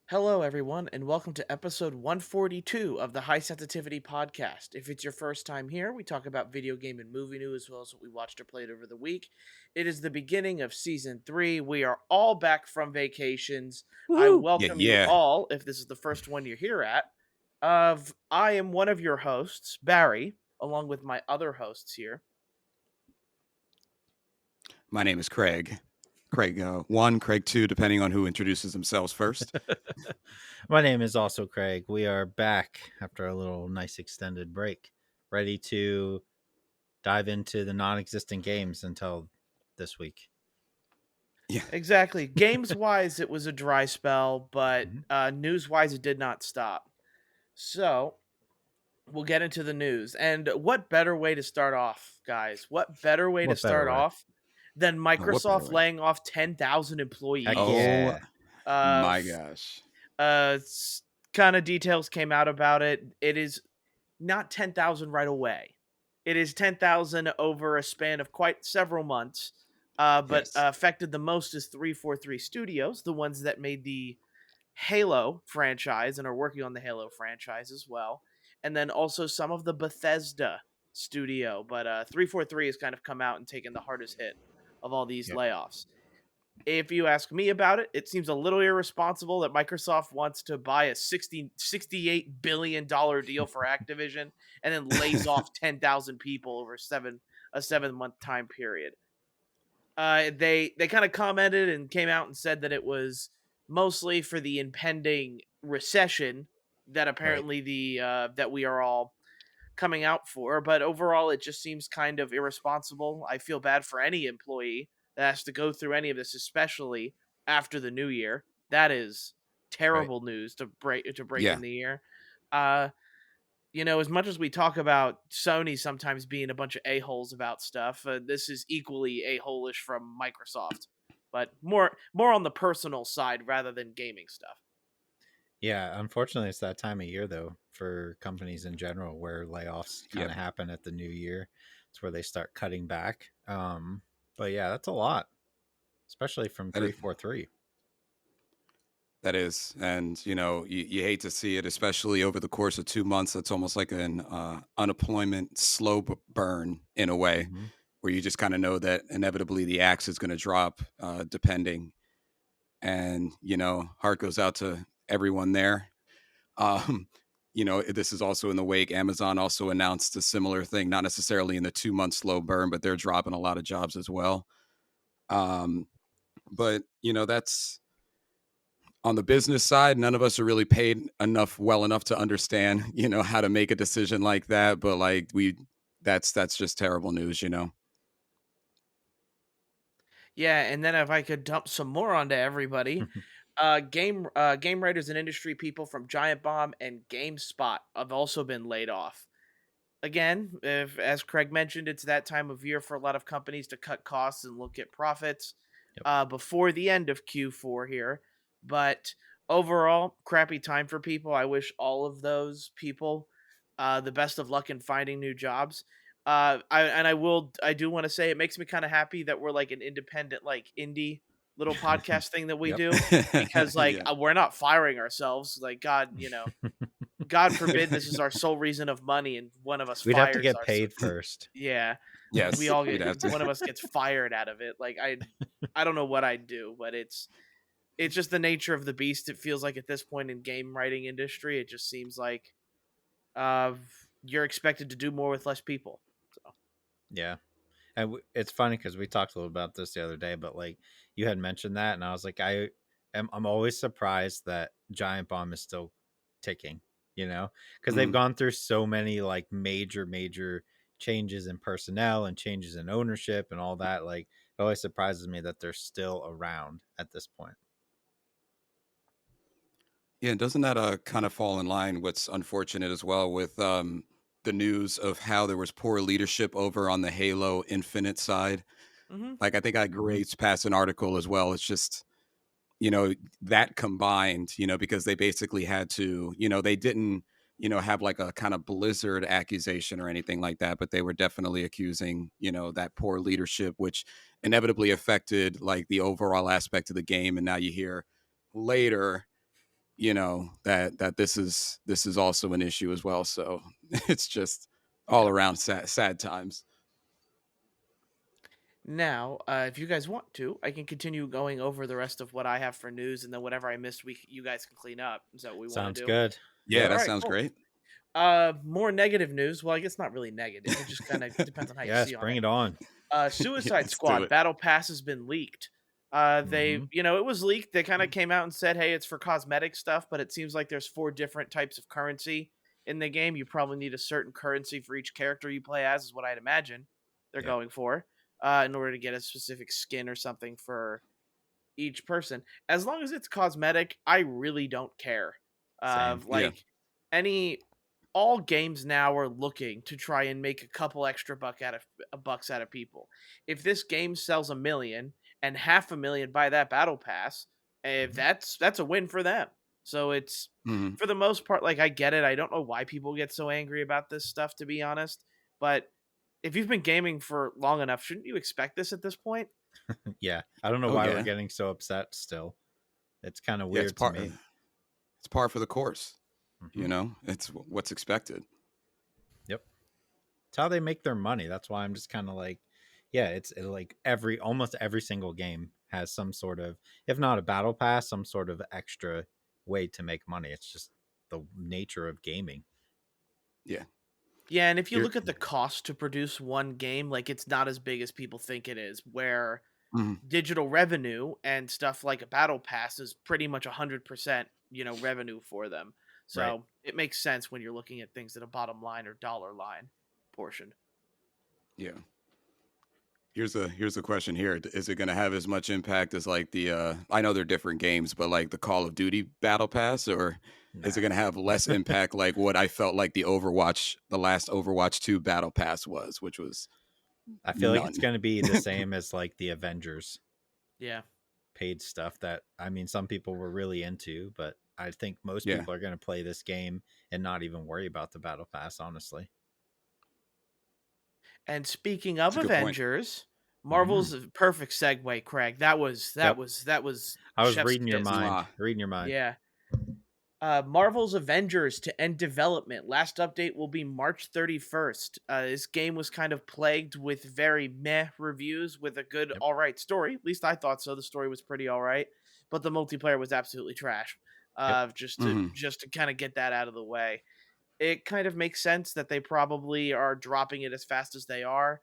Hello, everyone, and welcome to episode 142 of the High Sensitivity Podcast. If it's your first time here, we talk about video game and movie news as well as what we watched or played over the week. It is the beginning of season 3. We are all back from vacations. I Woohoo! Yeah, welcome you yeah. all, if this is the first one you're here at. I am one of your hosts, Barry, along with my other hosts here. My name is Craig. Craig 1, Craig 2, depending on who introduces themselves first. My name is also Craig. We are back after a little nice extended break, ready to dive into the non-existent games until this week. Yeah. Exactly. Games-wise, it was a dry spell, but news-wise, it did not stop. So, we'll get into the news. And what better way to start off, guys? What better way to What better start way? off than what better Microsoft way? laying off 10,000 employees? Heck Oh yeah. my gosh. Kind of details came out about it. It is not 10,000 right away. It is 10,000 over a span of quite several months. But Yes. affected the most is 343 Studios, the ones that made the Halo franchise and are working on the Halo franchise as well. And then also some of the Bethesda studio. But 343 has kind of come out and taken the hardest hit of all these Yep. layoffs. If you ask me about it, it seems a little irresponsible that Microsoft wants to buy a $68 billion deal for Activision and then lays off 10,000 people over a 7-month time period. They kind of commented and came out and said that it was mostly for the impending recession that apparently that we are all coming out for, but overall it just seems kind of irresponsible. I feel bad for any employee that has to go through any of this, especially after the new year. That is terrible news to break Yeah. in the year. As much as we talk about Sony sometimes being a bunch of a-holes about stuff, this is equally a-hole-ish from Microsoft, but more on the personal side rather than gaming stuff. Yeah, unfortunately, it's that time of year, though, for companies in general where layoffs kind of happen at the new year. It's where they start cutting back. But yeah, that's a lot, especially from 343. That is. And, you hate to see it, especially over the course of 2 months. It's almost like an unemployment slow burn in a way, where you just kind of know that inevitably the axe is going to drop, depending. And, heart goes out to everyone there. This is also in the wake. Amazon also announced a similar thing, not necessarily in the 2 month slow burn, but they're dropping a lot of jobs as well. But, that's on the business side. None of us are really paid well enough to understand, how to make a decision like that. But that's just terrible news, Yeah, and then if I could dump some more onto everybody, game writers and industry people from Giant Bomb and GameSpot have also been laid off. Again, as Craig mentioned, it's that time of year for a lot of companies to cut costs and look at profits before the end of Q4 here. But overall, crappy time for people. I wish all of those people the best of luck in finding new jobs. I do want to say it makes me kind of happy that we're like an independent, like indie little podcast thing that we do, because we're not firing ourselves. Like God forbid this is our sole reason of money and one of us We'd fires have to get paid first. Yeah. Yes, We all we'd have get to. one of us gets fired out of it. Like I don't know what I'd do, but it's just the nature of the beast. It feels like at this point in game writing industry, it just seems like you're expected to do more with less people. So Yeah. And it's funny because we talked a little about this the other day, but like you had mentioned that, and I was like, I'm always surprised that Giant Bomb is still ticking, because they've gone through so many like major changes in personnel and changes in ownership and all that. Like it always surprises me that they're still around at this point. Yeah, doesn't that kind of fall in line? What's unfortunate as well with the news of how there was poor leadership over on the Halo Infinite side. Like I think I grazed past an article as well. It's just, that combined, because they basically had to, they didn't, have like a kind of Blizzard accusation or anything like that, but they were definitely accusing, that poor leadership, which inevitably affected like the overall aspect of the game. And now you hear later, that this is also an issue as well. So it's just all Yeah. around sad times. Now, if you guys want to, I can continue going over the rest of what I have for news, and then whatever I missed, you guys can clean up. Is that what we want to Sounds do? good. Yeah, Yep. All that right, sounds cool. great. More negative news. Well, I guess not really negative. It just kind of depends on how you Yes, see on bring it. it on. Yeah, Suicide let's do Squad it. Battle Pass has been leaked. Hmm. It was leaked. They kind of came out and said, "Hey, it's for cosmetic stuff," but it seems like there's 4 different types of currency in the game. You probably need a certain currency for each character you play as, is what I'd imagine they're Yep. going for, in order to get a specific skin or something for each person. As long as it's cosmetic, I really don't care. Same. Yeah. Like any all games now are looking to try and make a couple extra bucks out of people. If this game sells 1 million and 500,000 buy that battle pass, Mhm. that's a win for them. So it's Mhm. for the most part, like I get it. I don't know why people get so angry about this stuff, to be honest. But if you've been gaming for long enough, shouldn't you expect this at this point? Yeah. I don't know Oh why we're yeah. getting so upset still. It's kind of Yeah, it's weird to me. it's par for the course. Hmm. It's what's expected. Yep. It's how they make their money. That's why I'm just kind of like, yeah, like almost every single game has some sort of, if not a battle pass, some sort of extra way to make money. It's just the nature of gaming. Yeah. Yeah, and if you Here. look at the cost to produce one game, like it's not as big as people think it is, where Mhm. digital revenue and stuff like a battle pass is pretty much 100%, revenue for them. Right. So it makes sense when you're looking at things at a bottom line or dollar line portion. Yeah. Here's the question here. Is it going to have as much impact as like the I know they're different games, but like the Call of Duty Battle Pass, or is it Nah. going to have less impact like what I felt like the last Overwatch 2 Battle Pass was, which was I feel like it's none. going to be the same as like the Avengers Yeah. paid stuff that, I mean, some people were really into, but I think most Yeah. people are going to play this game and not even worry about the battle pass, honestly. And speaking It's of a good point. Marvel's Hmm. a perfect segue, Craig. That was that Yep. was that was I was chef's reading your kiss. mind, Mwah. reading your mind. Yeah. Marvel's Avengers to end development. Last update will be March 31st. This game was kind of plagued with very meh reviews with a good, Yep. all right story. At least I thought so. The story was pretty all right, but the multiplayer was absolutely trash. Yep. Mhm. Just to kind of get that out of the way, it kind of makes sense that they probably are dropping it as fast as they are.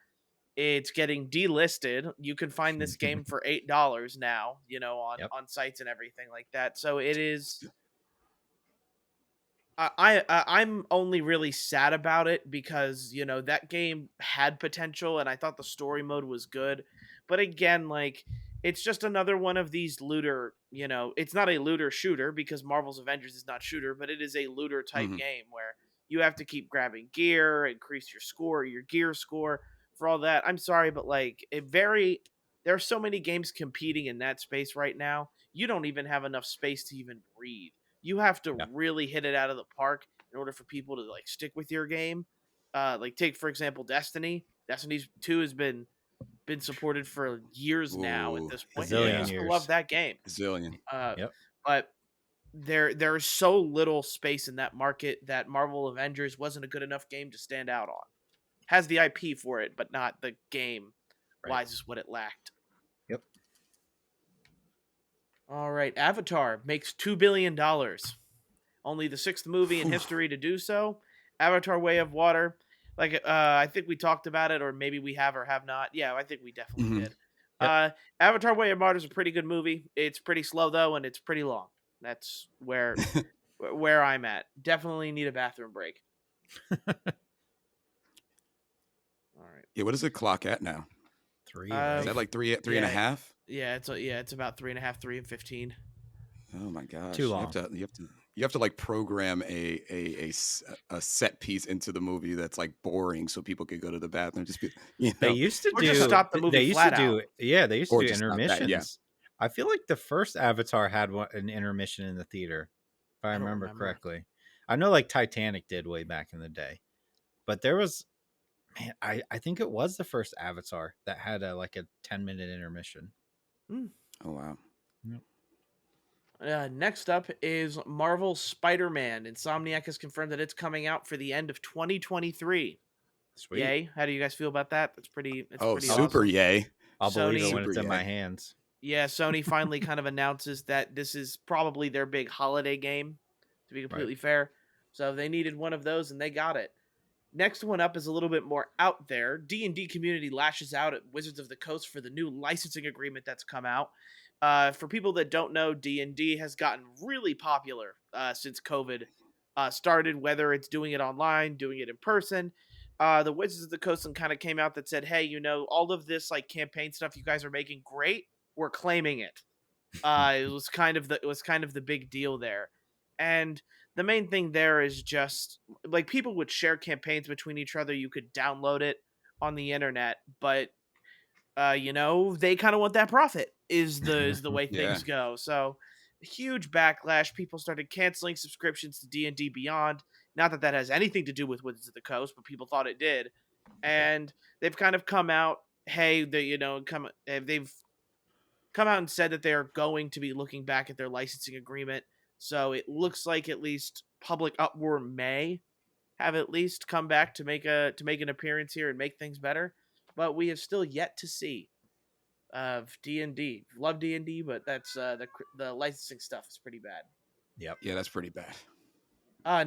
It's getting delisted. You can find this game for $8 now, Yep. on sites and everything like that. So it is I'm only really sad about it because that game had potential and I thought the story mode was good, but again, like it's just another one of these looter. It's not a looter shooter because Marvel's Avengers is not shooter, but it is a looter type Mhm. game where you have to keep grabbing gear, increase your score, your gear score for all that. I'm sorry, but like there are so many games competing in that space right now. You don't even have enough space to even breathe. You have to Yeah. really hit it out of the park in order for people to like stick with your game. Like take for example Destiny. Destiny 2 has been supported for years now at Ooh, this A point, and people zillion yeah. still love years. that game. Zillion. Uh, Yep. but there's so little space in that market that Marvel Avengers wasn't a good enough game to stand out on. Has the IP for it, but not the game Right. wise is what it lacked. Yep. All right, Avatar makes $2 billion. Only the 6th movie in Whew. history to do so. Avatar: Way of Water. Like I think we talked about it, or maybe we have or have not. Yeah, I think we definitely Mhm. did. Yep. Avatar: Way of Water is a pretty good movie. It's pretty slow though, and it's pretty long. That's where I'm at. Definitely need a bathroom break. All right. Yeah, what does it clock at now? 3, Is Uh, right? that like three and a yeah, half? it's about 3.5, 3 and 15. Oh my Too gosh. long. You have to like program a set piece into the movie that's like boring so people could go to the bathroom. Just be, They used to Or just do stop the movie flat out. yeah, they used to or do just not that. Yeah. intermissions. I feel like the first Avatar had an intermission in the theater, if I I don't remember remember. correctly. I know like Titanic did way back in the day, but there was, man, I think it was the first Avatar that had a like a 10-minute intermission. Mm. Oh wow. Yep. Next up is Marvel Spider-Man. Insomniac has confirmed that it's coming out for the end of 2023. Sweet. Yay! How do you guys feel about that? That's pretty. It's Oh, pretty super awesome. yay. I'll believe it Sony, when Super it's in my yay. hands. yeah, Sony finally kind of announces that this is probably their big holiday game. To be Right. completely fair, so they needed one of those and they got it. Next one up is a little bit more out there. D&D community lashes out at Wizards of the Coast for the new licensing agreement that's come out. For people that don't know, D&D has gotten really popular since COVID started, whether it's doing it online, doing it in person. The Wizards of the Coast kind of came out that said, hey, all of this like campaign stuff you guys are making, great. We're claiming it. It was kind of the big deal there. And the main thing there is just like people would share campaigns between each other. You could download it on the internet, but they kind of want that profit is the way Yeah. things go. So huge backlash. People started canceling subscriptions to D&D Beyond. Not that that has anything to do with Wizards of the Coast, but people thought it did. Yeah. And they've kind of come out, hey, they've come out and said that they are going to be looking back at their licensing agreement. So it looks like at least Public Uproar may have at least come back to make an appearance here and make things better. But we have still yet to see of D&D. Love D&D, but that's the licensing stuff is pretty bad. Yep. Yeah, that's pretty bad.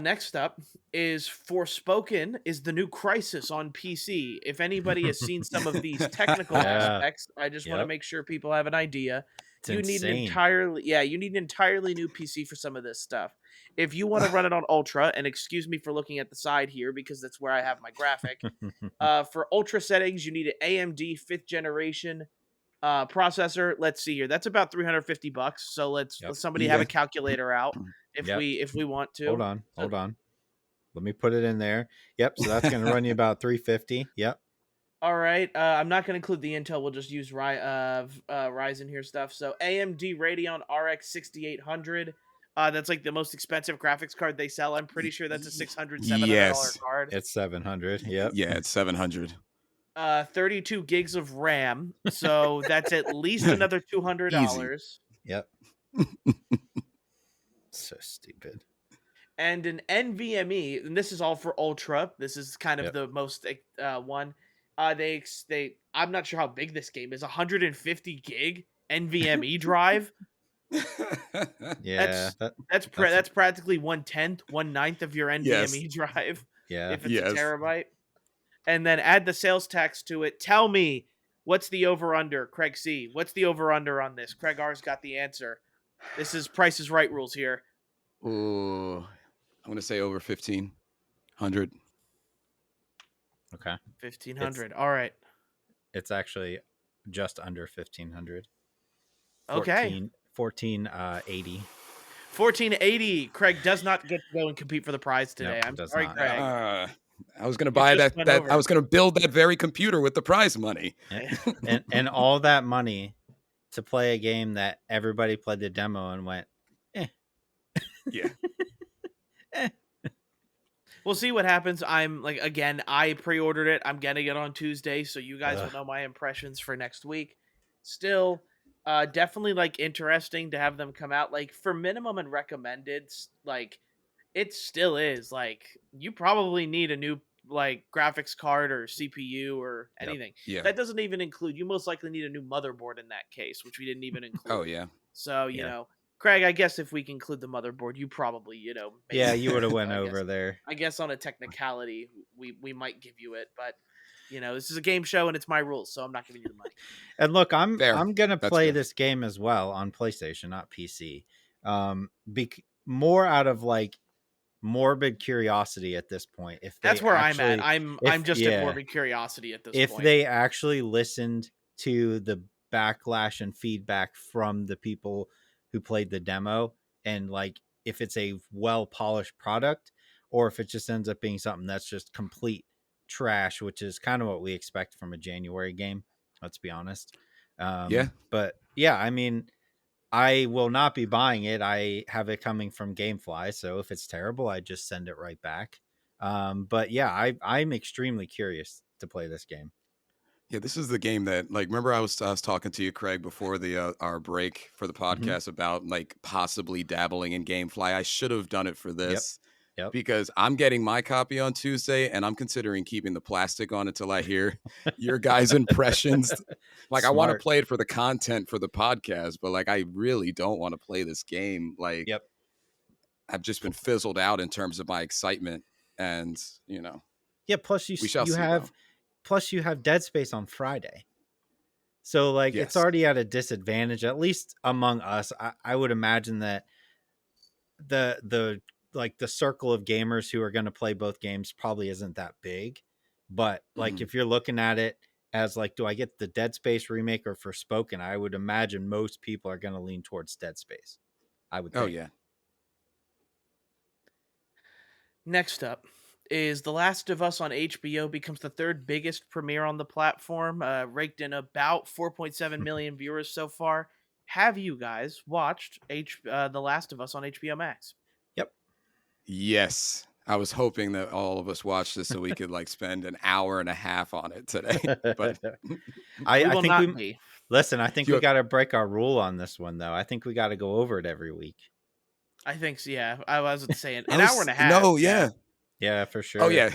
Next up is Forspoken is the new Crisis on PC. If anybody has seen some of these technical Yeah. aspects, I just want to Yep. make sure people have an idea. It's You need an insane. you need an entirely new PC for some of this stuff. If you want to run it on Ultra, and excuse me for looking at the side here because that's where I have my graphic. For Ultra settings, you need an AMD 5th generation processor. Let's see here. That's about $350. So let Yep. somebody have Yeah. a calculator out Yep. if we want Hold to. on. So Hold on. Let me put it in there. Yep. So that's going to run you about 350. Yep. all right, I'm not going to include the Intel. We'll just use Ryzen here stuff. So AMD Radeon RX 6800. That's like the most expensive graphics card they sell. I'm pretty sure that's a $700 Yes. card. It's 700. Yep. Yeah, it's 700. 32 gigs of RAM. So that's at least another Easy. $200. Yep. So stupid. And an NVMe, and this is all for Ultra. This is kind of Yep. the most one. They I'm not sure how big this game is. 150 gig NVMe drive. Yeah. That's practically 1/9 of your Yes. NVMe drive Yeah. if it's a Yes. terabyte. And then add the sales tax to it. Tell me what's the over under, Craig C. What's the over under on this? Craig R's got the answer. This is Price is Right rules here. Oh, I'm gonna say over 1,500. Okay. 1,500. All right. It's actually just under 1,500. Okay. 1480. 1480. Craig does not get to go and compete for the prize today. Nope, I'm does sorry, not. Craig. I was gonna buy just that. went That over. I was gonna build that very computer with the prize money. And all that money to play a game that everybody played the demo and went, Yeah. We'll see what happens. I'm like, again, I pre-ordered it. I'm getting it on Tuesday, so you guys will Ugh. know my impressions for next week. Still, definitely like interesting to have them come out. Like for minimum and recommended, like it still is. Like you probably need a new like graphics card or CPU or Yep. anything. Yeah. That doesn't even include. You most likely need a new motherboard in that case, which we didn't even include. Oh yeah. So Yeah. Craig, I guess if we can include the motherboard, you probably made yeah, it you would have there. went So over there. I guess on a technicality, we might give you it, but this is a game show and it's my rules, so I'm not giving you the money. And look, I'm Fair. gonna That's play fair. this game as well on PlayStation, not PC. More out of like morbid curiosity at this point. If they That's where actually, I'm at. I'm just at morbid curiosity at this if point. they actually listened to the backlash and feedback from the people who played the demo, and like if it's a well polished product, or if it just ends up being something that's just complete trash, which is kind of what we expect from a January game. Let's be honest. Yeah. But yeah, I mean, I will not be buying it. I have it coming from GameFly, so if it's terrible, I just send it right back. But yeah, I'm extremely curious to play this game. Yeah, this is the game that, like, remember I was talking to you, Craig, before the our break for the Hmm. podcast about like possibly dabbling in GameFly. I should have done it for Yep. this Yep. because I'm getting my copy on Tuesday, and I'm considering keeping the plastic on until I hear your guys' impressions. Like, I want to Smart. play it for the content for the podcast, but like, I really don't want to play this game. Like, Yep. I've just been fizzled out in terms of my excitement, and you know, Yeah. Plus, we shall see though. you have Dead Space on Friday. So like it's Yes. already at a disadvantage, at least among us. I would imagine that the like the circle of gamers who are going to play both games probably isn't that big. But like Mhm. if you're looking at it as like, do I get the Dead Space remake or Forspoken? I would imagine most people are going to lean towards Dead Space. I would Oh think. yeah. Next up is The Last of Us on HBO becomes the third biggest premiere on the platform, raked in about 4.7 million viewers so far. Have you guys watched The Last of Us on HBO Max? Yep. Yes. I was hoping that all of us watched this so we could like spend an hour and a half on it today. But We I will think not we be. listen. I think you we have, got to break our rule on this one, though. I think we got to go over it every week. I think so, yeah. I wasn't saying I an hour and was a half. no, Yeah. yeah. Yeah, for Oh sure. yeah.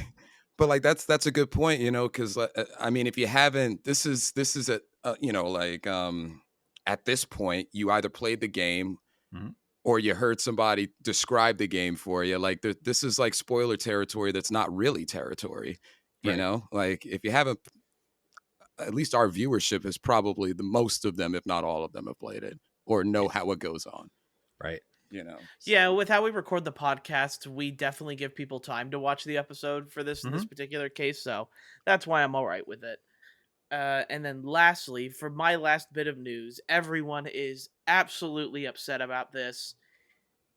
But like that's a good point, you know, cuz I mean if you haven't this is a you know like at this point you either played the game Mhm. or you heard somebody describe the game for you. Like this is like spoiler territory that's not really territory, you Right. know? Like if you haven't, at least our viewership is probably the most of them, if not all of them, have played it or know Yeah. how it goes on, Right. you know. Yeah, So with how we record the podcast, we definitely give people time to watch the episode for this in this Hmm. particular case, so that's why I'm all right with it. And then lastly, for my last bit of news, everyone is absolutely upset about this.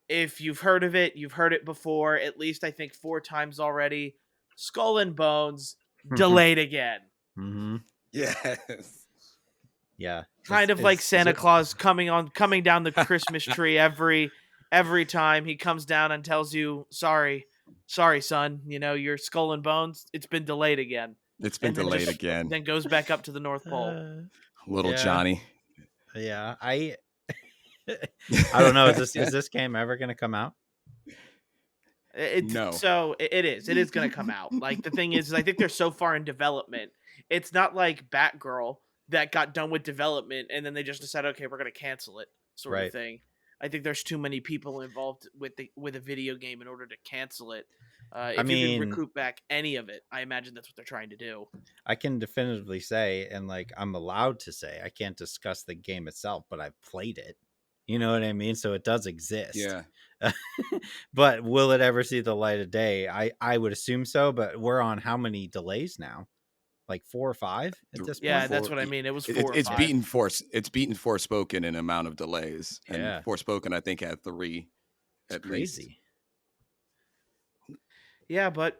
If you've heard of it, you've heard it before, at least I think 4 times already. Skull and Bones delayed again. Hmm. yes. Yeah. Kind of like Is Santa there Claus coming down the Christmas tree every time he comes down and tells you, sorry son, your Skull and Bones, it's been delayed again." it's been And then delayed just again. then goes back up to the North Pole. Uh, Little yeah. Johnny. Yeah. I don't know. Is this game ever going to come out? No. It is. It is going to come out. Like the thing is I think they're so far in development. It's not like Batgirl that got done with development and then they just decided, okay, we're going to cancel it, sort of Right. thing. I think there's too many people involved with a video game in order to cancel it. I If you can mean, recoup back any of it, I imagine that's what they're trying to do. I can definitively say, and like I'm allowed to say, I can't discuss the game itself, but I've played it. You know what I mean? So it does exist. Yeah. But will it ever see the light of day? I would assume so, but we're on how many delays now? Like 4 or 5 at this Yeah, point? that's For what I mean. It was it, 4 or it's 5. beaten force. It's beaten Forspoken in amount of delays, and Yeah. Forspoken I think had 3 It's at least. crazy. Yeah, but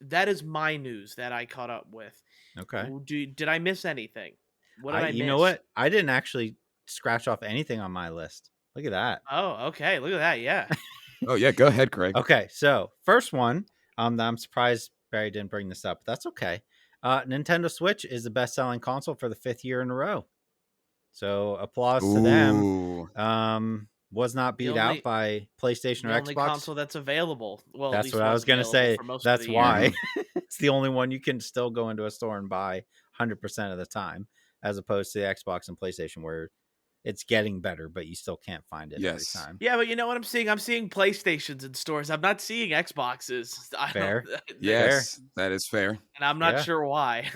that is my news that I caught up with. Okay. Did I miss anything? What did I You know miss? what? I didn't actually scratch off anything on my list. Look at that. Oh, okay. Look at that. Yeah. Oh yeah, go ahead, Craig. Okay, so first one, that I'm surprised Barry didn't bring this up. But that's okay. Nintendo Switch is the best-selling console for the 5th year in a row. So applause to them. Ooh. Was not The beat out only by PlayStation the or only Xbox. console that's available. Well, at That's least what I was was gonna available say. for most of That's the year. why Mhm. it's the only one you can still go into a store and buy 100% of the time, as opposed to the Xbox and PlayStation, where it's getting better, but you still can't find it every Yes. time. Yeah, but you know what I'm seeing? I'm seeing PlayStations in stores. I'm not seeing Xboxes. I don't, Fair, fair, Yes, that is fair. and I'm not yeah. sure why.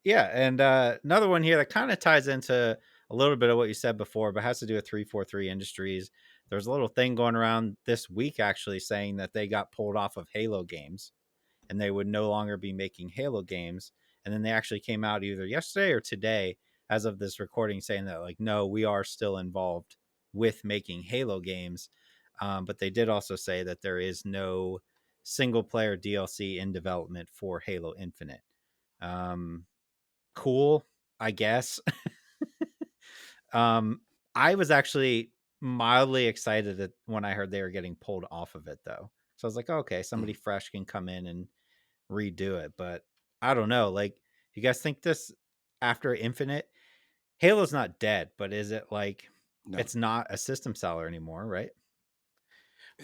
Yeah, and another one here that kind of ties into a little bit of what you said before, but has to do with 343 Industries. There's a little thing going around this week actually saying that they got pulled off of Halo games and they would no longer be making Halo games. And then they actually came out either yesterday or today, as of this recording, saying that, like, no, we are still involved with making Halo games. But they did also say that there is no single player DLC in development for Halo Infinite. Cool, I guess. I was actually mildly excited that when I heard they were getting pulled off of it, though. So I was like, okay, Mm, somebody fresh can come in and redo it. But I don't know. Like, you guys think this after Infinite, Halo's not dead, but is it like no, it's not a system seller anymore, right?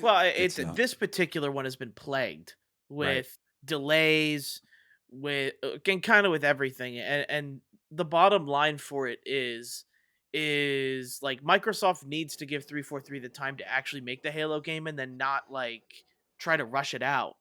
Well, it's it not. this particular one has been plagued Right. with delays, with again, kind of with everything, and the bottom line for it is like Microsoft needs to give 343 the time to actually make the Halo game, and then not like try to rush it out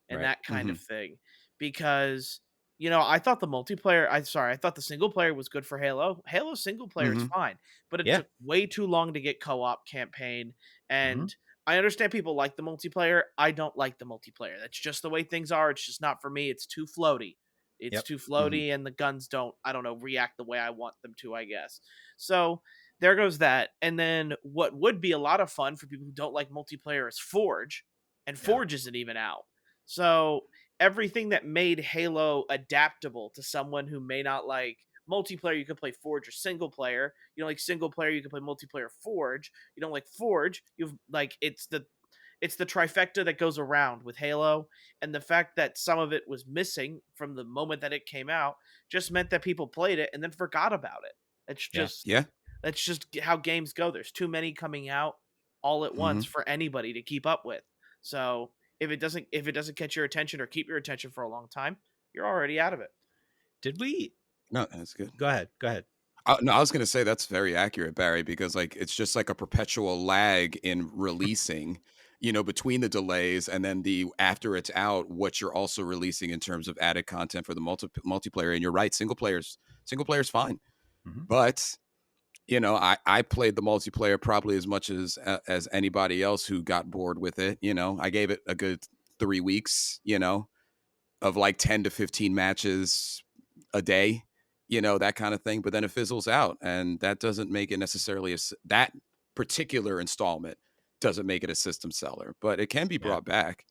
and Right. that kind of Hmm. thing, because I thought the multiplayer. I thought the single player was good for Halo. Halo single player is Hmm. fine, but it Yeah. took way too long to get co-op campaign. Hmm. And I understand people like the multiplayer. I don't like the multiplayer. That's just the way things are. It's just not for me. It's too floaty. It's Yep. too Hmm. floaty, and the guns don't, I don't know, react the way I want them to, I guess. So there goes that. And then what would be a lot of fun for people who don't like multiplayer is Forge, and Yeah. Forge isn't even out. So everything that made Halo adaptable to someone who may not like multiplayer, you can play Forge or single player. You don't like single player, you can play multiplayer Forge. You don't like Forge, you've like it's the trifecta that goes around with Halo, and the fact that some of it was missing from the moment that it came out just meant that people played it and then forgot about it. It's Yeah. just Yeah. that's just how games go. There's too many coming out all at once Hmm. for anybody to keep up with. So if it doesn't catch your attention or keep your attention for a long time, you're already out of it. Did we No, that's good. go ahead? Go ahead. No, I was gonna say that's very accurate, Barry, because like it's just like a perpetual lag in releasing, between the delays and then the after it's out, what you're also releasing in terms of added content for the multiplayer. And you're right, single player's fine, Hmm. but I played the multiplayer probably as much as anybody else who got bored with it. I gave it a good 3 weeks. Of like 10 to 15 matches a day, that kind of thing. But then it fizzles out. And that doesn't make it necessarily that particular installment doesn't make it a system seller, but it can be Yeah. brought back.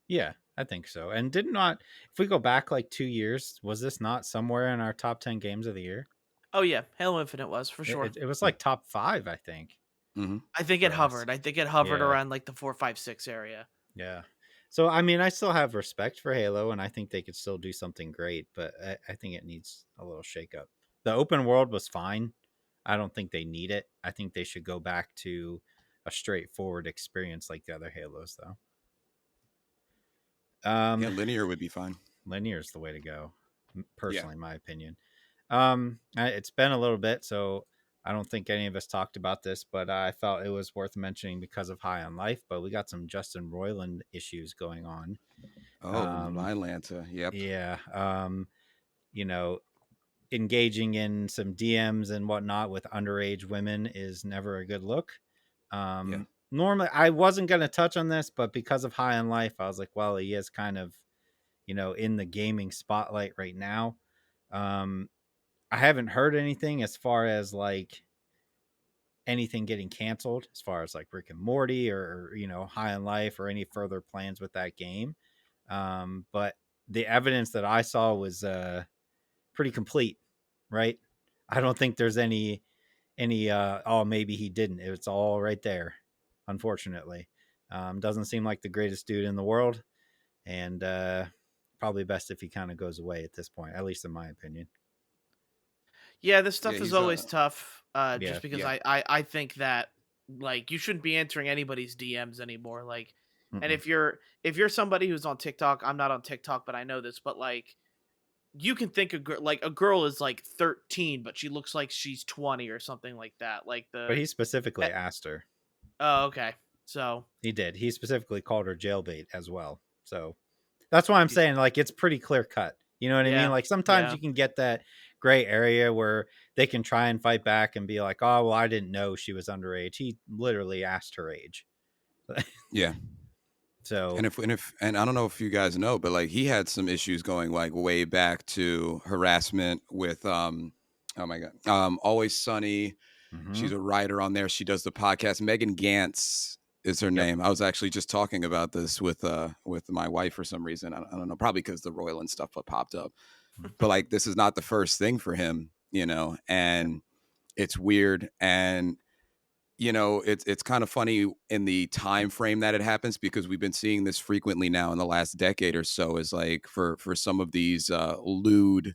Yeah, I think so. And did not, if we go back like 2 years, was this not somewhere in our top 10 games of the year? Oh yeah, Halo Infinite was for It, sure. it, it was Yeah. like top five, I think, Hmm. I think it for us. hovered. I think it hovered Yeah. around like the 4, 5, 6 area. Yeah. So, I mean, I still have respect for Halo and I think they could still do something great, but I think it needs a little shakeup. The open world was fine. I don't think they need it. I think they should go back to a straightforward experience like the other Halos, though. Yeah. Um, Linear would be fine. Linear is the way to go, Yeah. personally, in my opinion. It's been a little bit, so I don't think any of us talked about this, but I felt it was worth mentioning because of High on Life. But we got some Justin Roiland issues going on. Oh, Um, Mylanta. Yep. yeah, you know, engaging in some DMs and whatnot with underage women is never a good look. Yeah. Normally, I wasn't going to touch on this, but because of High on Life, I was like, well, he is kind of, in the gaming spotlight right now. Um, I haven't heard anything as far as like anything getting canceled, as far as like Rick and Morty or High on Life or any further plans with that game. But the evidence that I saw was pretty complete, right? I don't think there's any oh maybe he didn't. It's all right there, unfortunately. Doesn't seem like the greatest dude in the world, and probably best if he kind of goes away at this point, at least in my opinion. Yeah, this Yeah. stuff is He's always tough. Yeah. Just because yeah. I think that like you shouldn't be answering anybody's DMs anymore. Like, and Mm-mm. if you're somebody who's on TikTok, I'm not on TikTok, but I know this. But like, you can think a girl is like 13, but she looks like she's 20 or something like that. Like But the he eh, specifically asked her. oh, okay, so He did. He specifically called her jailbait as well. So that's why I'm she's saying like it's pretty clear cut. You know what I mean? yeah, Like sometimes yeah. you can get that gray area where they can try and fight back and be like, "Oh, well, I didn't know she was underage." He literally asked her age. Yeah. So, And I don't know if you guys know, but like he had some issues going like way back to harassment with oh my god, Always Sunny. mhm. She's a writer on there. She does the podcast. Megan Gantz is her Yep. name. I was actually just talking about this with my wife for some reason. I don't know, probably because the Royland stuff popped up. Mhm. But like this is not the first thing for him, Yep. and it's weird. And it's kind of funny in the time frame that it happens because we've been seeing this frequently now in the last decade or so. Is like for some of these lewd,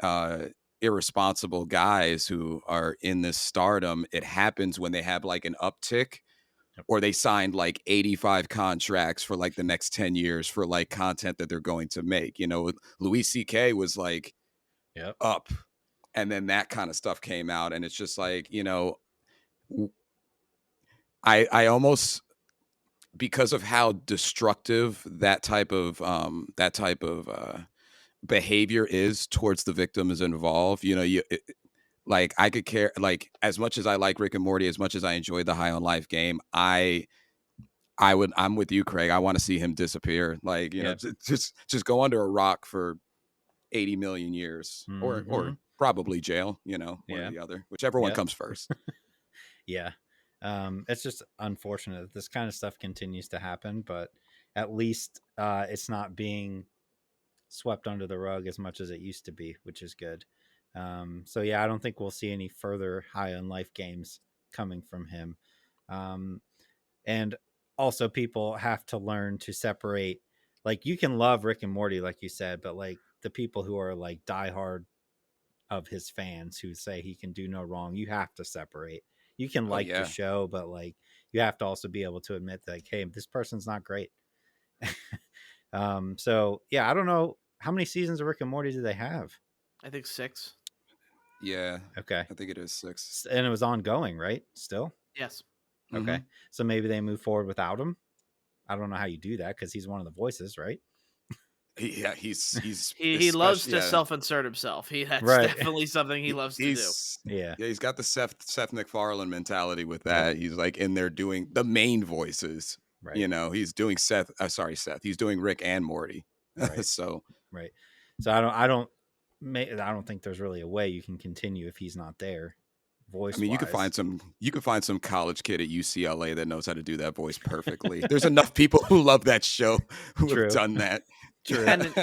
uh, irresponsible guys who are in this stardom, it happens when they have like an uptick Yep. or they signed like 85 contracts for like the next 10 years for like content that they're going to make. Louis C.K. was like Yep. up, and then that kind of stuff came out, and it's just like, I almost, because of how destructive that type of behavior is towards the victims involved. Like I could care, like as much as I like Rick and Morty, as much as I enjoyed the High on Life game, I'm with you, Craig. I want to see him disappear. Like, Yep. just go under a rock for 80 million years, or Mhm. probably jail, one or Yeah. the other, whichever one Yep. comes first. Yeah. It's just unfortunate that this kind of stuff continues to happen, but at least it's not being swept under the rug as much as it used to be, which is good. So yeah, I don't think we'll see any further High on Life games coming from him. And also, people have to learn to separate. Like, you can love Rick and Morty, like you said, but like the people who are like diehard of his fans who say he can do no wrong, you have to separate. You can Oh like the yeah. show, but like you have to also be able to admit that, like, hey, this person's not great. So yeah, I don't know how many seasons of Rick and Morty do they have. I think 6. Yeah. Okay, I think it is 6. And it was ongoing, right? Still, Yes. Hmm. okay. So maybe they move forward without him. I don't know how you do that because he's one of the voices, right? Yeah, he's He loves especially, to yeah. self-insert himself. That's Right. definitely something he He, loves to do. he's Yeah. yeah, he's got the Seth MacFarlane mentality with Yep. that. He's like in there doing the main voices. Right. He's doing Seth. Sorry, Seth. He's doing Rick and Morty. Right. So Right. So I don't think there's really a way you can continue if he's not there, I voice mean, wise. you could find some college kid at UCLA that knows how to do that voice perfectly. There's enough people who love that show who have True. done that. True. And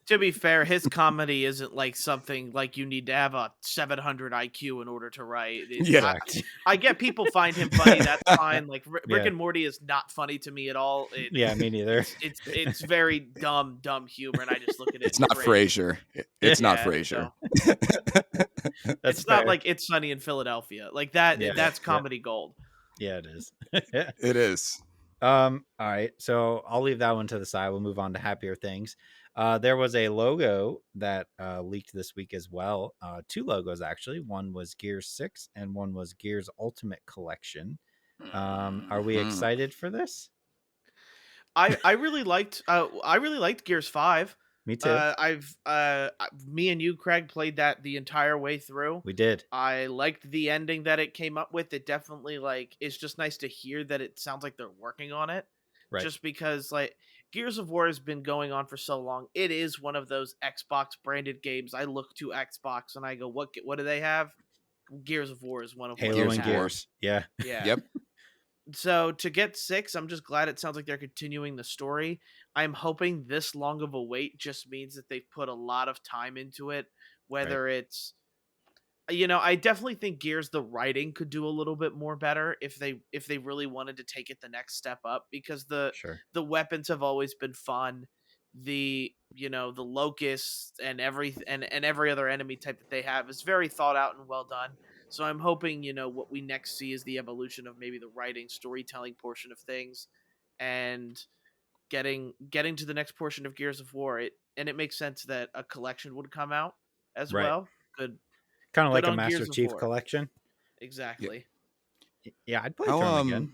to be fair, his comedy isn't like something like you need to have a 700 IQ in order to write. Yeah. Correct. I get people find him funny. That's fine. Like Rick Yeah. and Morty is not funny to me at all. Yeah, me neither. It's very dumb humor, and I just look at it It's and not cringe. Frasier. It's not Yeah, Frasier. so That's it's not fair. like It's Sunny in Philadelphia. Like that. Yeah. That's Yeah. comedy gold. Yeah, it is. It is. All right. So I'll leave that one to the side. We'll move on to happier things. There was a logo that leaked this week as well. 2 logos, actually. One was Gears 6 and one was Gears Ultimate Collection. Are we Mhm. excited for this? I really liked Gears 5. Me too. Me and you, Craig, played that the entire way through. We did. I liked the ending that it came up with. It definitely it's just nice to hear that it sounds like they're working on it. Right. Just because like Gears of War has been going on for so long. It is one of those Xbox branded games. I look to Xbox and I go, what do they have? Gears of War is one of what Halo they and have. Gears. Yeah. Yeah. Yep. So to get 6, I'm just glad it sounds like they're continuing the story. I'm hoping this long of a wait just means that they've put a lot of time into it, whether it's I definitely think Gears the writing could do a little bit more better if they really wanted to take it the next step up because Sure. the weapons have always been fun. The locusts and every other enemy type that they have is very thought out and well done. So I'm hoping, what we next see is the evolution of maybe the writing storytelling portion of things and getting to the next portion of Gears of War. It makes sense that a collection would come out as Right. well. Good Kind of good like a on Master Gears of Chief War. collection. Exactly. Yeah, I'd play How through 'em again.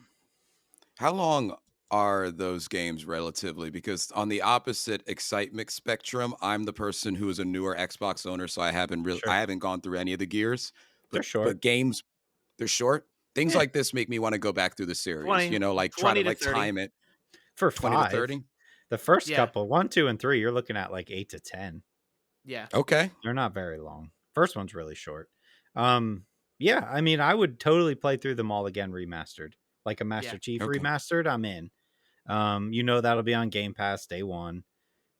how long are those games relatively? Because on the opposite excitement spectrum, I'm the person who is a newer Xbox owner, so I Sure. haven't gone through any of the Gears. They're But short. games, they're short. Things Yeah. like this make me want to go back through the series. 20 Like try to 20 to like 30. time it For 20 to 5. 30. The first Yeah. couple, 1, 2, and 3, you're looking at like 8 to 10. Yeah. Okay. They're not very long. First one's really short. Yeah, I mean, I would totally play through them all again remastered. Like a Master Chief Okay. remastered, I'm in. That'll be on Game Pass day 1.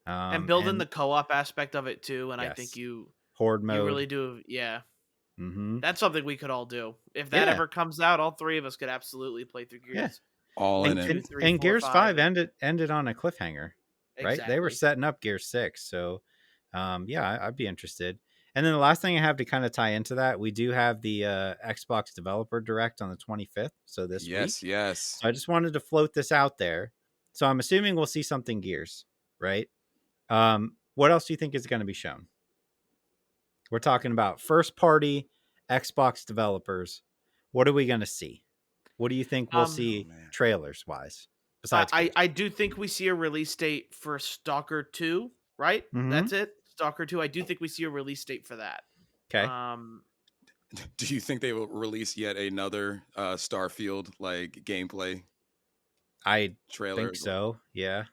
And build in the co-op aspect of it too, and I think Yes. you Horde you mode. really do. Yeah. That's something we could all do. If that Yeah, ever comes out, all 3 of us could absolutely play through yeah. Gears All in 1, it. 2, 3, And 4, Gears 5. 5 ended on a cliffhanger, right? They were Exactly. setting up Gears 6, so yeah, I'd be interested. And then the last thing I have to kind of tie into that, we do have the Xbox Developer Direct on the 25th, so this Yes, week. yes. So I just wanted to float this out there. So I'm assuming we'll see something Gears, right? What else do you think is going to be shown? We're talking about first party Xbox developers. What are we going to see? What do you think we'll Um, Oh see man. trailers wise I besides I Gears? I do think we see a release date for Stalker 2, right? Mm-hmm. That's it? Stalker 2, I do think we see a release date for that. Okay. Um, Do you think they will release yet another Starfield like gameplay I trailer? think so. Yeah.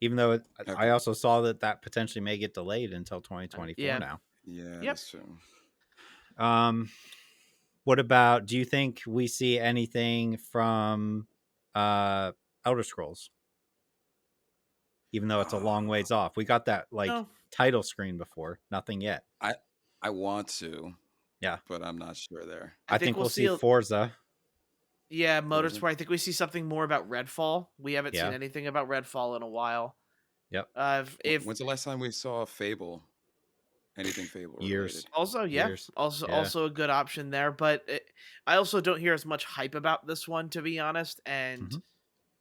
Even though I Okay. also saw that potentially may get delayed until 2024 yeah. now. Yeah, Yep. that's true. Um, what about, do you think we see anything from Elder Scrolls? Even though it's a long ways off. We got that like No. title screen before. Nothing yet. I I want to, Yeah. but I'm not sure there. I I think think we'll we'll see see a Forza. Forza? Motorsport. I think we see something more about Redfall. We haven't seen Yeah. anything about Redfall in a while. Yep. If When's the last time we saw Fable? Anything Fable Years. related? Also, yeah, Years. also Yeah. also a good option there, but I also don't hear as much hype about this one, to be honest, and Mm-hmm.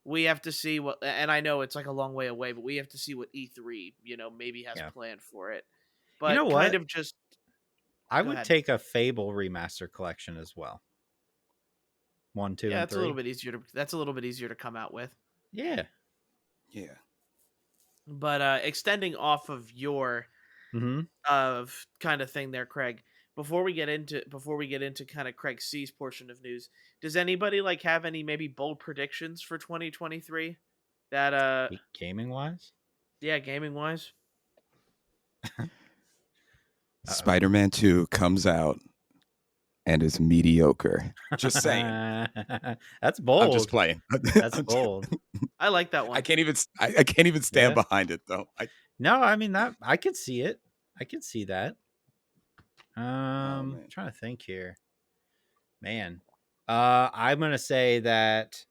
we have to see what, and I know it's like a long way away, but we have to see what E3, maybe has Yeah. planned for it. You know But kind what? of just I go would ahead. take a Fable remaster collection as well. 1, 2, Yeah, and it's a little 3. bit easier to that's a little bit easier to come out with. Yeah. Yeah. But extending off of your Mm-hmm. of kind of thing there, Craig. Before we get into kind of Craig C's portion of news, does anybody like have any maybe bold predictions for 2023? That Gaming wise? yeah, gaming wise. Uh Spider-Man 2 comes out and is mediocre. Just saying. oh. That's I'm just bold. playing. That's bold. I like that I one. can't even I can't even stand Yeah. behind it though. No, I mean that I could see it. I could see that. Oh man. Trying to think here. Man. I'm gonna say that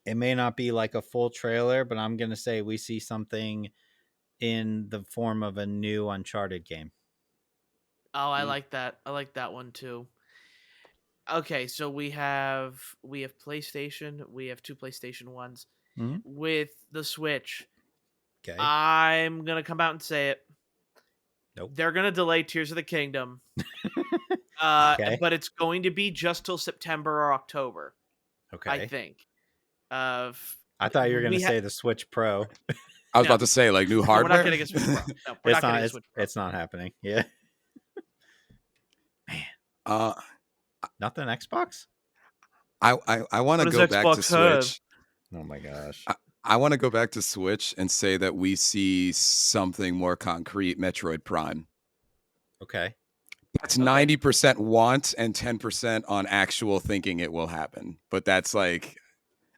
it may not be like a full trailer, but I'm gonna say we see something in the form of a new Uncharted game. Oh, I Mm. like that. I like that one too. Okay, so we have PlayStation. We have 2 PlayStation ones Mm-hmm. with the Switch. Okay. I'm gonna come out and say it. Nope. They're gonna delay Tears of the Kingdom. Okay. But it's going to be just till September or October, I Okay. think. I thought you were gonna We say the Switch Pro. I was no, about to say like new no, we're not hardware. getting a Switch Pro. No, we're It's not getting not. a It's Switch Pro. it's not happening. Yeah. Man, uh nothing Xbox. I want What to does go back to Xbox have? Switch. Oh my gosh. I want to go back to Switch and say that we see something more concrete, Metroid Prime. Okay. That's Okay. 90% want and 10% on actual thinking it will happen. But that's like,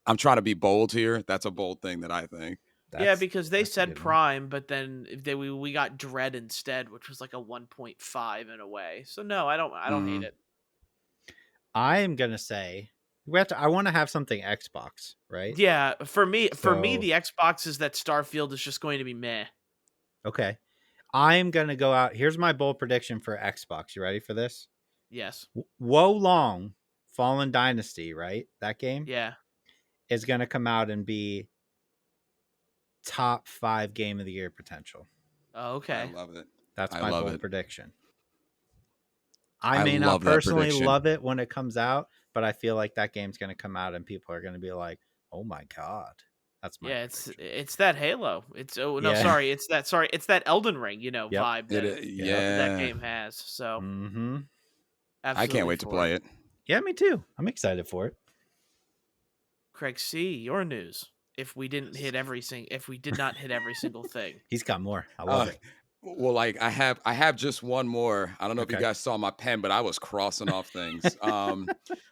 I'm trying to be bold here. That's a bold thing that I think. Yeah, because they That's a said good one. Prime, but then if we got Dread instead, which was like a 1.5 in a way. So no, I don't hate Mhm. it. I am gonna say we have to. I want to have something Xbox, right? Yeah, for me, So the Xbox is that Starfield is just going to be meh. okay, I'm gonna go out. Here's my bold prediction for Xbox. You ready for this? Yes. Woe Long Fallen Dynasty, right? That game Yeah. is gonna come out and be top 5 game of the year potential. Oh, I okay. love it. That's I my love bold it. prediction. I I may not love that personally prediction. love it when it comes out, but I feel like that game's gonna come out and people are gonna be like, "Oh my god!" That's my Yeah, prediction. it's that Halo. It's oh no, Yeah. it's that Elden Ring, Yep. vibe It, Yep. that yeah. game has. So Mm-hmm. I can't absolutely wait to for it. play it. Yeah, me too. I'm excited for it. Craig C, your news. If we did not hit every single thing. He's got more. I love Uh, it. well, like I have just one more. I don't know if you Okay. guys saw my pen, but I was crossing off things.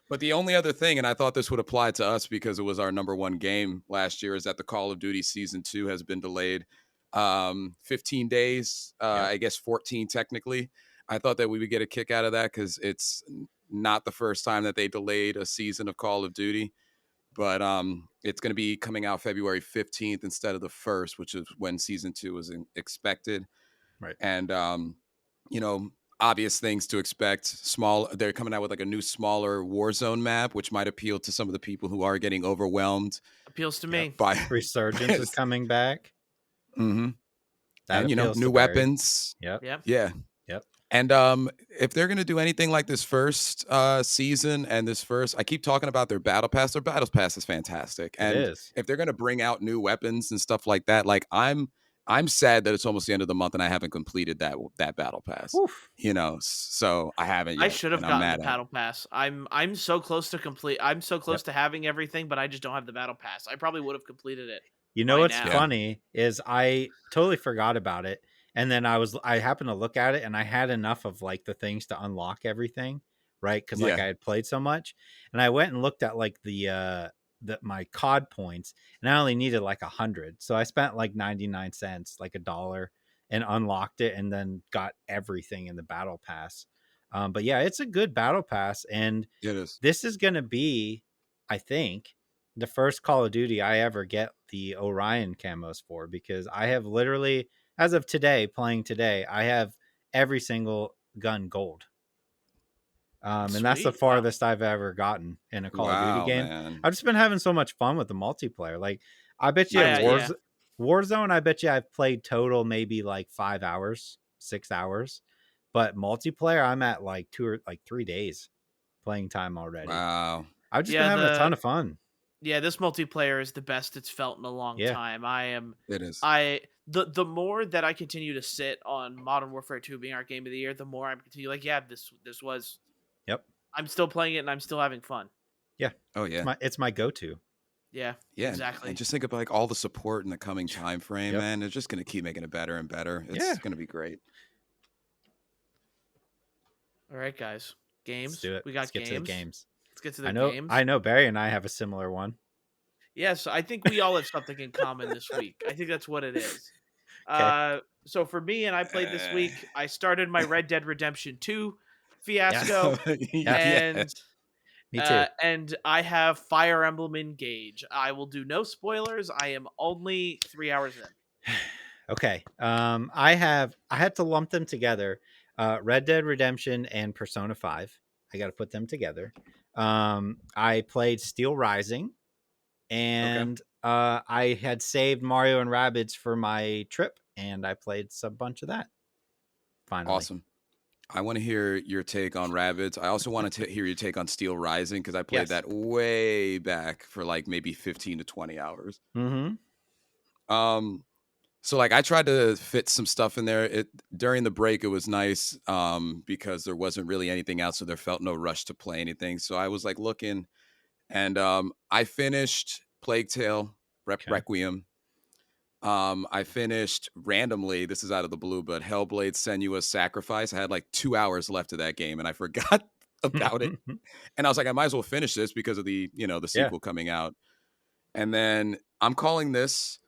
But the only other thing, and I thought this would apply to us because it was our number one game last year, is that the Call of Duty Season 2 has been delayed 15 days, Yep. I guess 14 technically. I thought that we would get a kick out of that because it's not the first time that they delayed a season of Call of Duty. But it's going to be coming out February 15th instead of the 1st, which is when season 2 was expected. Right. And you know, obvious things to expect. They're coming out with like a new smaller Warzone map, which might appeal to some of the people who are getting overwhelmed Appeals to Yep. me. by Resurgence is coming back. hmm That and appeals new to Barry. weapons. Yep. Yeah. Yeah. Yep. And if they're gonna do anything like this first season and this first, I keep talking about their battle pass. Their battle pass is fantastic. It And is. if they're gonna bring out new weapons and stuff like that, like I'm sad that it's almost the end of the month and I haven't completed that battle pass. Oof. You know, so I haven't I yet, should have and I'm gotten the mad at it. battle pass. I'm so close to complete. I'm so Yep. close to having everything, but I just don't have the battle pass. I probably would have completed it You know by what's now. Yeah. funny is I totally forgot about it. And then I happened to look at it and I had enough of like the things to unlock everything, right? Because like Yeah. I had played so much. And I went and looked at like my COD points and I only needed like 100. So I spent like 99 cents, like $1, and unlocked it and then got everything in the battle pass. But yeah, it's a good battle pass. And It is. this is gonna be, I think, the first Call of Duty I ever get the Orion camos for, because I have literally, as of today, playing today, I have every single gun gold. And that's the Sweet. Wow. farthest I've ever gotten in a Call of Duty Wow, game. man. I've just been having so much fun with the multiplayer. Like, I bet you Yeah. Warzone, I bet you I've played total maybe like 5 hours, 6 hours. But multiplayer, I'm at like 2 or like 3 days playing time already. Wow. I've just been Yeah. having a ton of fun. Yeah, this multiplayer is the best it's felt in a long Yeah. time. It is. The more that I continue to sit on Modern Warfare 2 being our game of the year, the more I'm continue like, yeah, this was. Yep. I'm still playing it and I'm still having fun. Yeah. Oh yeah. It's my go-to. Yeah. Yeah, Exactly. and just think of like all the support in the coming time frame, Yep. man. It's just gonna keep making it better and better. It's Yeah. gonna be great. All right, guys. Games. Let's do it. We got Let's get games. to the games. Let's get to the I games. know Barry and I have a similar one. Yes, I think we all have something in common this week. I think that's what it is. Okay. So for me, and I played this week, I started my Red Dead Redemption 2 fiasco, and Yes. Me too. and I have Fire Emblem Engage. I will do no spoilers. I am only 3 hours in. Okay. I had to lump them together. Red Dead Redemption and Persona 5. I got to put them together. I played Steel Rising, and I had saved Mario and Rabbids for my trip, and I played a bunch of that. Finally. Awesome. I want to hear your take on Rabbids. I also want to hear your take on Steel Rising because I played that way back for like maybe 15 to 20 hours. Mm-hmm. So like I tried to fit some stuff in there. During the break, it was nice because there wasn't really anything else, so there felt no rush to play anything. So I was like looking, and I finished Plague Tale Requiem. I finished randomly, this is out of the blue, but Hellblade Senua's Sacrifice. I had like 2 hours left of that game and I forgot about it. And I was like, I might as well finish this because of the sequel coming out. And then I'm calling this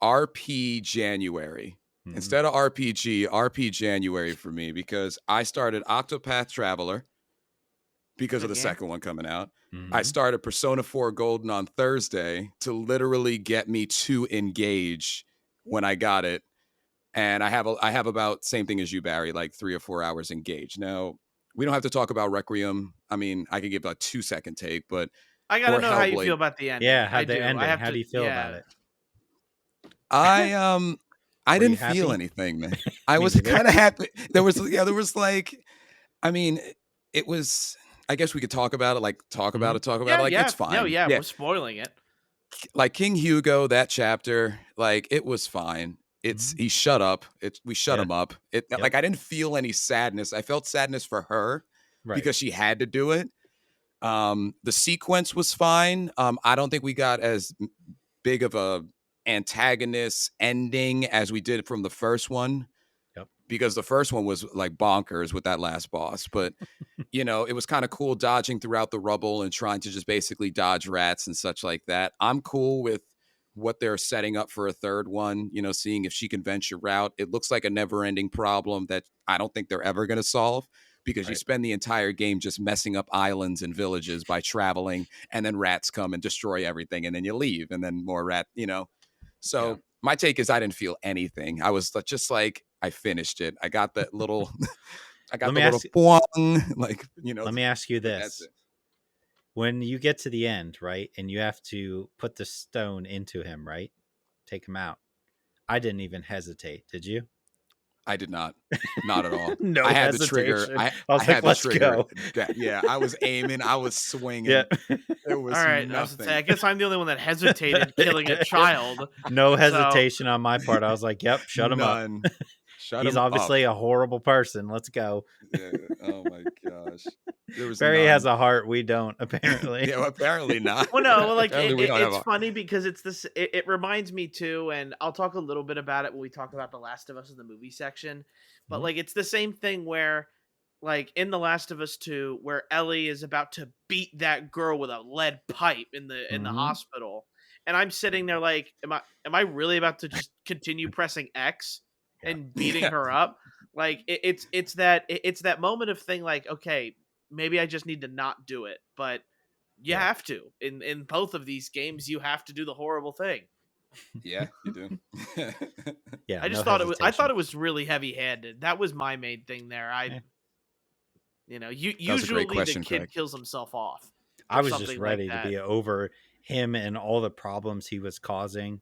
RP January. Mm-hmm. Instead of RPG, RP January for me because I started Octopath Traveler because of the second one coming out. Mm-hmm. I started Persona 4 Golden on Thursday to literally get me to Engage when I got it. And I have about same thing as you, Barry, like 3 or 4 hours Engage. Now, we don't have to talk about Requiem. I mean, I could give a 2-second take, but I gotta know how you Hellblade, feel about the ending. Yeah, I do. ending. I have how to, do you feel about it? I didn't happy? feel anything, man. I was kind of happy. There was like, I mean, it was. I guess we could talk about it. Like talk about it. Like it's fine. No, yeah, we're spoiling it. Like King Hugo, that chapter, like it was fine. He shut up. We shut him up. Like I didn't feel any sadness. I felt sadness for her because she had to do it. The sequence was fine. I don't think we got as big of a antagonist ending as we did from the first one. Because the first one was like bonkers with that last boss, but it was kind of cool dodging throughout the rubble and trying to just basically dodge rats and such like that. I'm cool with what they're setting up for a third one, seeing if she can venture out. It looks like a never ending problem that I don't think they're ever going to solve, because you Right. spend the entire game just messing up islands and villages by traveling, and then rats come and destroy everything, and then you leave, and then more rat. Yeah. So my take is I didn't feel anything. I was just like, I finished it. I got that little, I Let got the me little ask boing, like, let me ask you but that's this. it. When you get to the end, right, and you have to put the stone into him, right? Take him out. I didn't even hesitate. Did you? I did not at all. I No had the trigger. hesitation. I I was like, had the let's trigger. go. Yeah, I was aiming. I was Yeah. swinging. There All was right, I was gonna say, nothing. I guess I'm the only one that hesitated killing a child. No So, hesitation on my part. I was like, yep, shut him up. None. Shut He's him up. obviously a horrible person. Let's go. Yeah. Oh my gosh. There was Barry has none. a heart. We don't, apparently. Yeah, well, apparently not. well, no, well, like Apparently we don't have it's a. funny because it's this. It reminds me too, and I'll talk a little bit about it when we talk about The Last of Us in the movie section. But Mhm. like, it's the same thing where, like in The Last of Us 2, where Ellie is about to beat that girl with a lead pipe in the Mhm. hospital, and I'm sitting there like, am I really about to just continue pressing X Yeah. and beating Yeah. her up? Like it's that moment of thing like, okay, maybe I just need to not do it, but you Yeah. have to. In both of these games, you have to do the horrible thing. Yeah, you do. Yeah. I No just thought I thought hesitation. it was really heavy-handed. That was my main thing there. Yeah. That was a great Usually the question, kid Craig. kills himself off I or was just something like ready to that. be over him and all the problems he was causing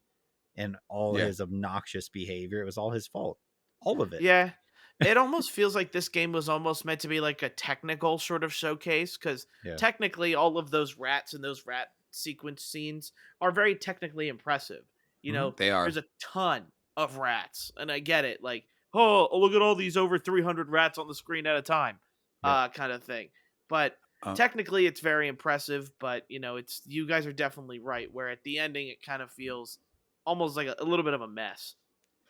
and all Yeah. his obnoxious behavior. It was all his fault. All of it. Yeah. It almost feels like this game was almost meant to be like a technical sort of showcase cuz Yeah. technically all of those rats and those rat sequence scenes are very technically impressive. Mhm. They are. There's a ton of rats and I get it like, "Oh, look at all these over 300 rats on the screen at a time." Yep. Kind of thing. But Uh, technically it's very impressive, but it's you guys are definitely right where at the ending it kind of feels almost like a little bit of a mess.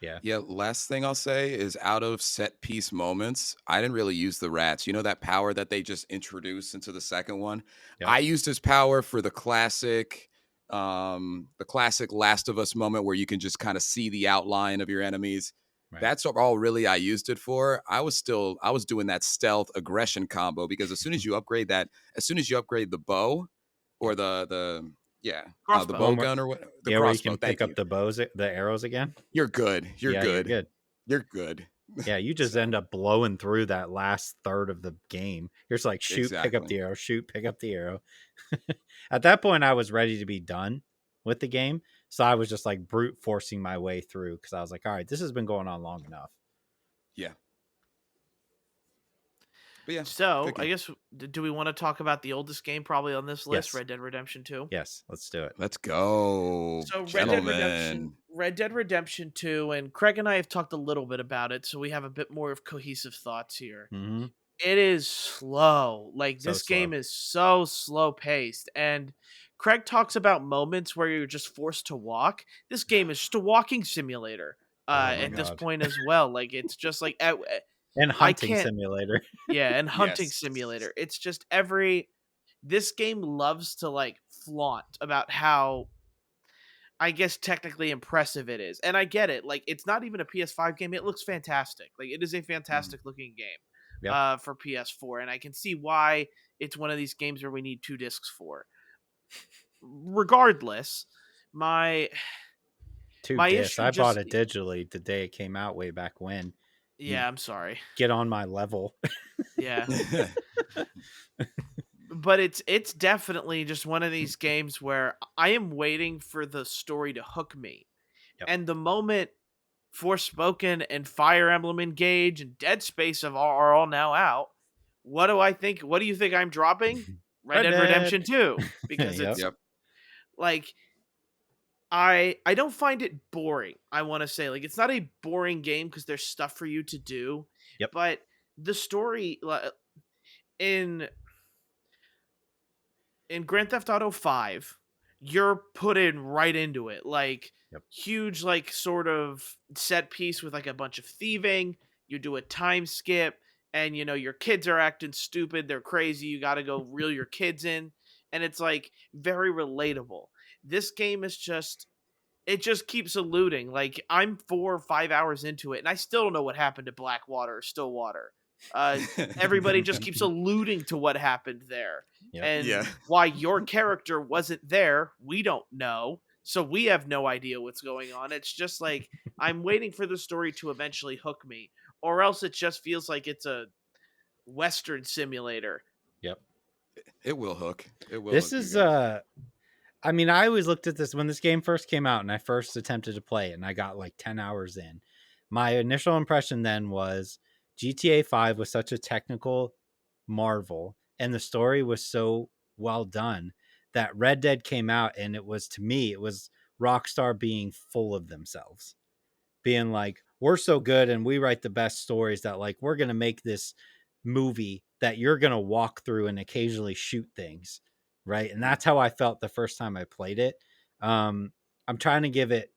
Yeah. Yeah, last thing I'll say is out of set piece moments, I didn't really use the rats. You know that power that they just introduced into the second one? Yep. I used his power for the classic Last of Us moment where you can just kind of see the outline of your enemies. Right. That's all really I used it for. I was doing that stealth aggression combo, because as soon as you upgrade the bow or Yep. the Crossbow. bow One more. gun or what, the Yeah, where you crossbow. can pick Thank up you. the arrows again. You're good. You're Yeah, you're good. good. You're good. Yeah, you just So end up blowing through that last third of the game. You're just like, shoot, pick up exactly. the arrow, shoot, pick up the arrow. At that point, I was ready to be done with the game. So I was just like brute forcing my way through because I was like, all right, this has been going on long enough. Yeah. But yeah, So, good I game. guess do we want to talk about the oldest game probably on this list, Yes. Red Dead Redemption 2? Yes, let's do it. Let's go, So, gentlemen. Red Dead Redemption 2 and Craig and I have talked a little bit about it, so we have a bit more of cohesive thoughts here. Mm-hmm. It is slow. Like So this slow. game is so slow paced and Craig talks about moments where you're just forced to walk. This game is just a walking simulator Oh my at this God. point as well. Like it's just like And I hunting can't. simulator. Yeah, and hunting Yes. simulator. It's just every this game loves to like flaunt about how I guess technically impressive it is. And I get it. Like it's not even a PS5 game. It looks fantastic. Like it is a Mhm. fantastic looking game Yep. for PS4 and I can see why it's one of these games where we need two discs for. Regardless, my Two my discs. issue I bought just it digitally the day it came out way back when. You yeah, I'm sorry. get on my level. Yeah. But it's definitely just one of these games where I am waiting for the story to hook me. Yep. And the moment Forspoken and Fire Emblem Engage and Dead Space are all now out, what do I think? What do you think I'm dropping? Red Red Dead Dead. Redemption 2 because Yep. it's Yep. like I don't find it boring. I want to say like it's not a boring game because there's stuff for you to do, Yep. but the story in in Grand Theft Auto 5, you're put in right into it. Like Yep. huge like sort of set piece with like a bunch of thieving, you do a time skip and your kids are acting stupid, they're crazy, you got to go reel your kids in and it's like very relatable. This game is just it just keeps eluding. Like, I'm 4 or 5 hours into it, and I still don't know what happened to Blackwater or Stillwater. Uh, Everybody just keeps alluding to what happened there, Yep. and Yeah. why your character wasn't there, we don't know. So we have no idea what's going on. It's just like I'm waiting for the story to eventually hook me, or else it just feels like it's a Western simulator. Yep. It will hook. It will This hook you is guys. I mean, I always looked at this when this game first came out and I first attempted to play it and I got like 10 hours in. My initial impression then was GTA 5 was such a technical marvel and the story was so well done that Red Dead came out and it was, to me, it was Rockstar being full of themselves, being like, we're so good and we write the best stories that like we're going to make this movie that you're going to walk through and occasionally shoot things, right? And that's how I felt the first time I played it. I'm trying to give it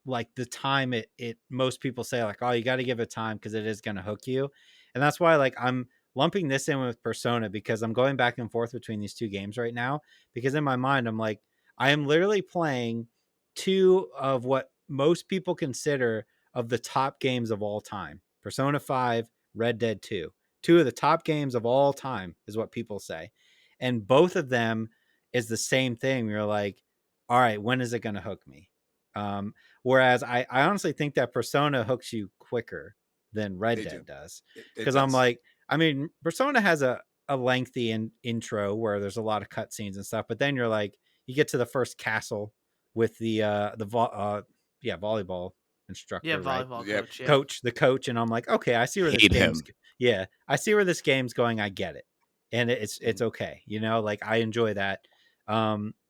like the time it most people say like, oh, you got to give it time because it is going to hook you. And that's why like I'm lumping this in with Persona, because I'm going back and forth between these two games right now, because in my mind I'm like, I am literally playing two of what most people consider of the top games of all time: Persona 5, Red Dead 2. Two of the top games of all time is what people say, and both of them is the same thing. You're like, all right, when is it going to hook me? um Whereas I honestly think that Persona hooks you quicker than Red They do. Dead does. It Because I'm does. like, I mean, Persona has a lengthy intro where there's a lot of cutscenes and stuff, but then you're like, you get to the first castle with yeah, volleyball Yeah, instructor, right? volleyball Yeah. coach. Yeah. The coach, and I'm like, okay, I see where this Hate game's him. yeah, I see where this game's going. I get it, and it's Mhm. okay, you know, like I enjoy that.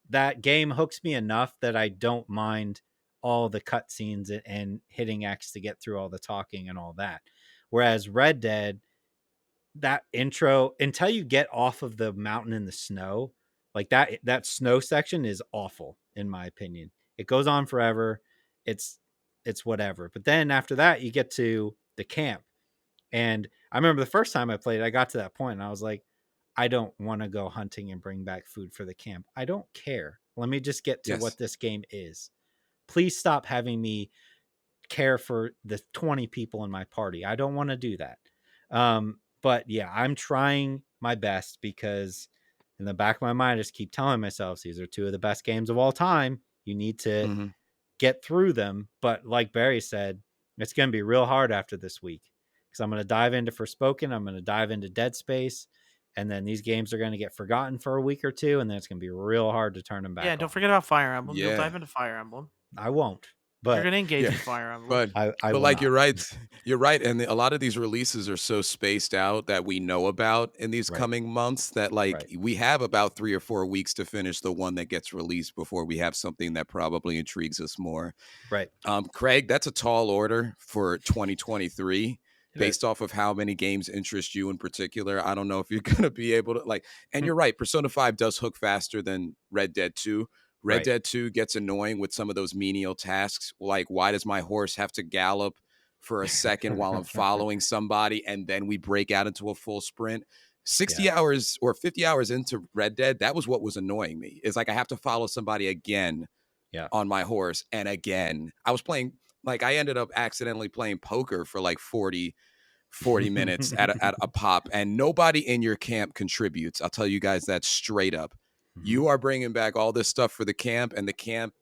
That game hooks me enough that I don't mind all the cutscenes and hitting X to get through all the talking and all that. Whereas Red Dead, that intro until you get off of the mountain in the snow, like that snow section is awful in my opinion. It goes on forever. It's it's whatever. But then after that, you get to the camp, and I remember the first time I played, I got to that point and I was like, I don't want to go hunting and bring back food for the camp. I don't care. Let me just get to what Yes. this game is. Please stop having me care for the 20 people in my party. I don't want to do that. But yeah, I'm trying my best because in the back of my mind, I just keep telling myself these are two of the best games of all time. You need to Mhm. get through them. But like Barry said, it's going to be real hard after this week because I'm going to dive into Forspoken. I'm going to dive into Dead Space. And then these games are going to get forgotten for a week or two. And then it's going to be real hard to turn them Yeah, back don't on. forget about Fire Emblem. You'll Yeah. dive into Fire Emblem. I won't, You're but gonna engage Yeah. with Fire Emblem. But I will like not. you're right. You're right. And a lot of these releases are so spaced out that we know about in these Right. coming months that like Right. we have about 3 or 4 weeks to finish the one that gets released before we have something that probably intrigues us more. Right. Craig, that's a tall order for 2023 It based is. off of how many games interest you in particular. I don't know if you're going to be able to like, and you're right. Persona 5 does hook faster than Red Dead 2. Red Right. Dead 2 gets annoying with some of those menial tasks. Like, why does my horse have to gallop for a second while I'm following somebody and then we break out into a full sprint? 60 Yeah. hours or 50 hours into Red Dead, that was what was annoying me. Is like I have to follow somebody again Yeah. on my horse. And again, I was playing, like, I ended up accidentally playing poker for like 40 minutes at a pop, and nobody in your camp contributes. I'll tell you guys that straight up. Mhm. You are bringing back all this stuff for the camp, and the camp,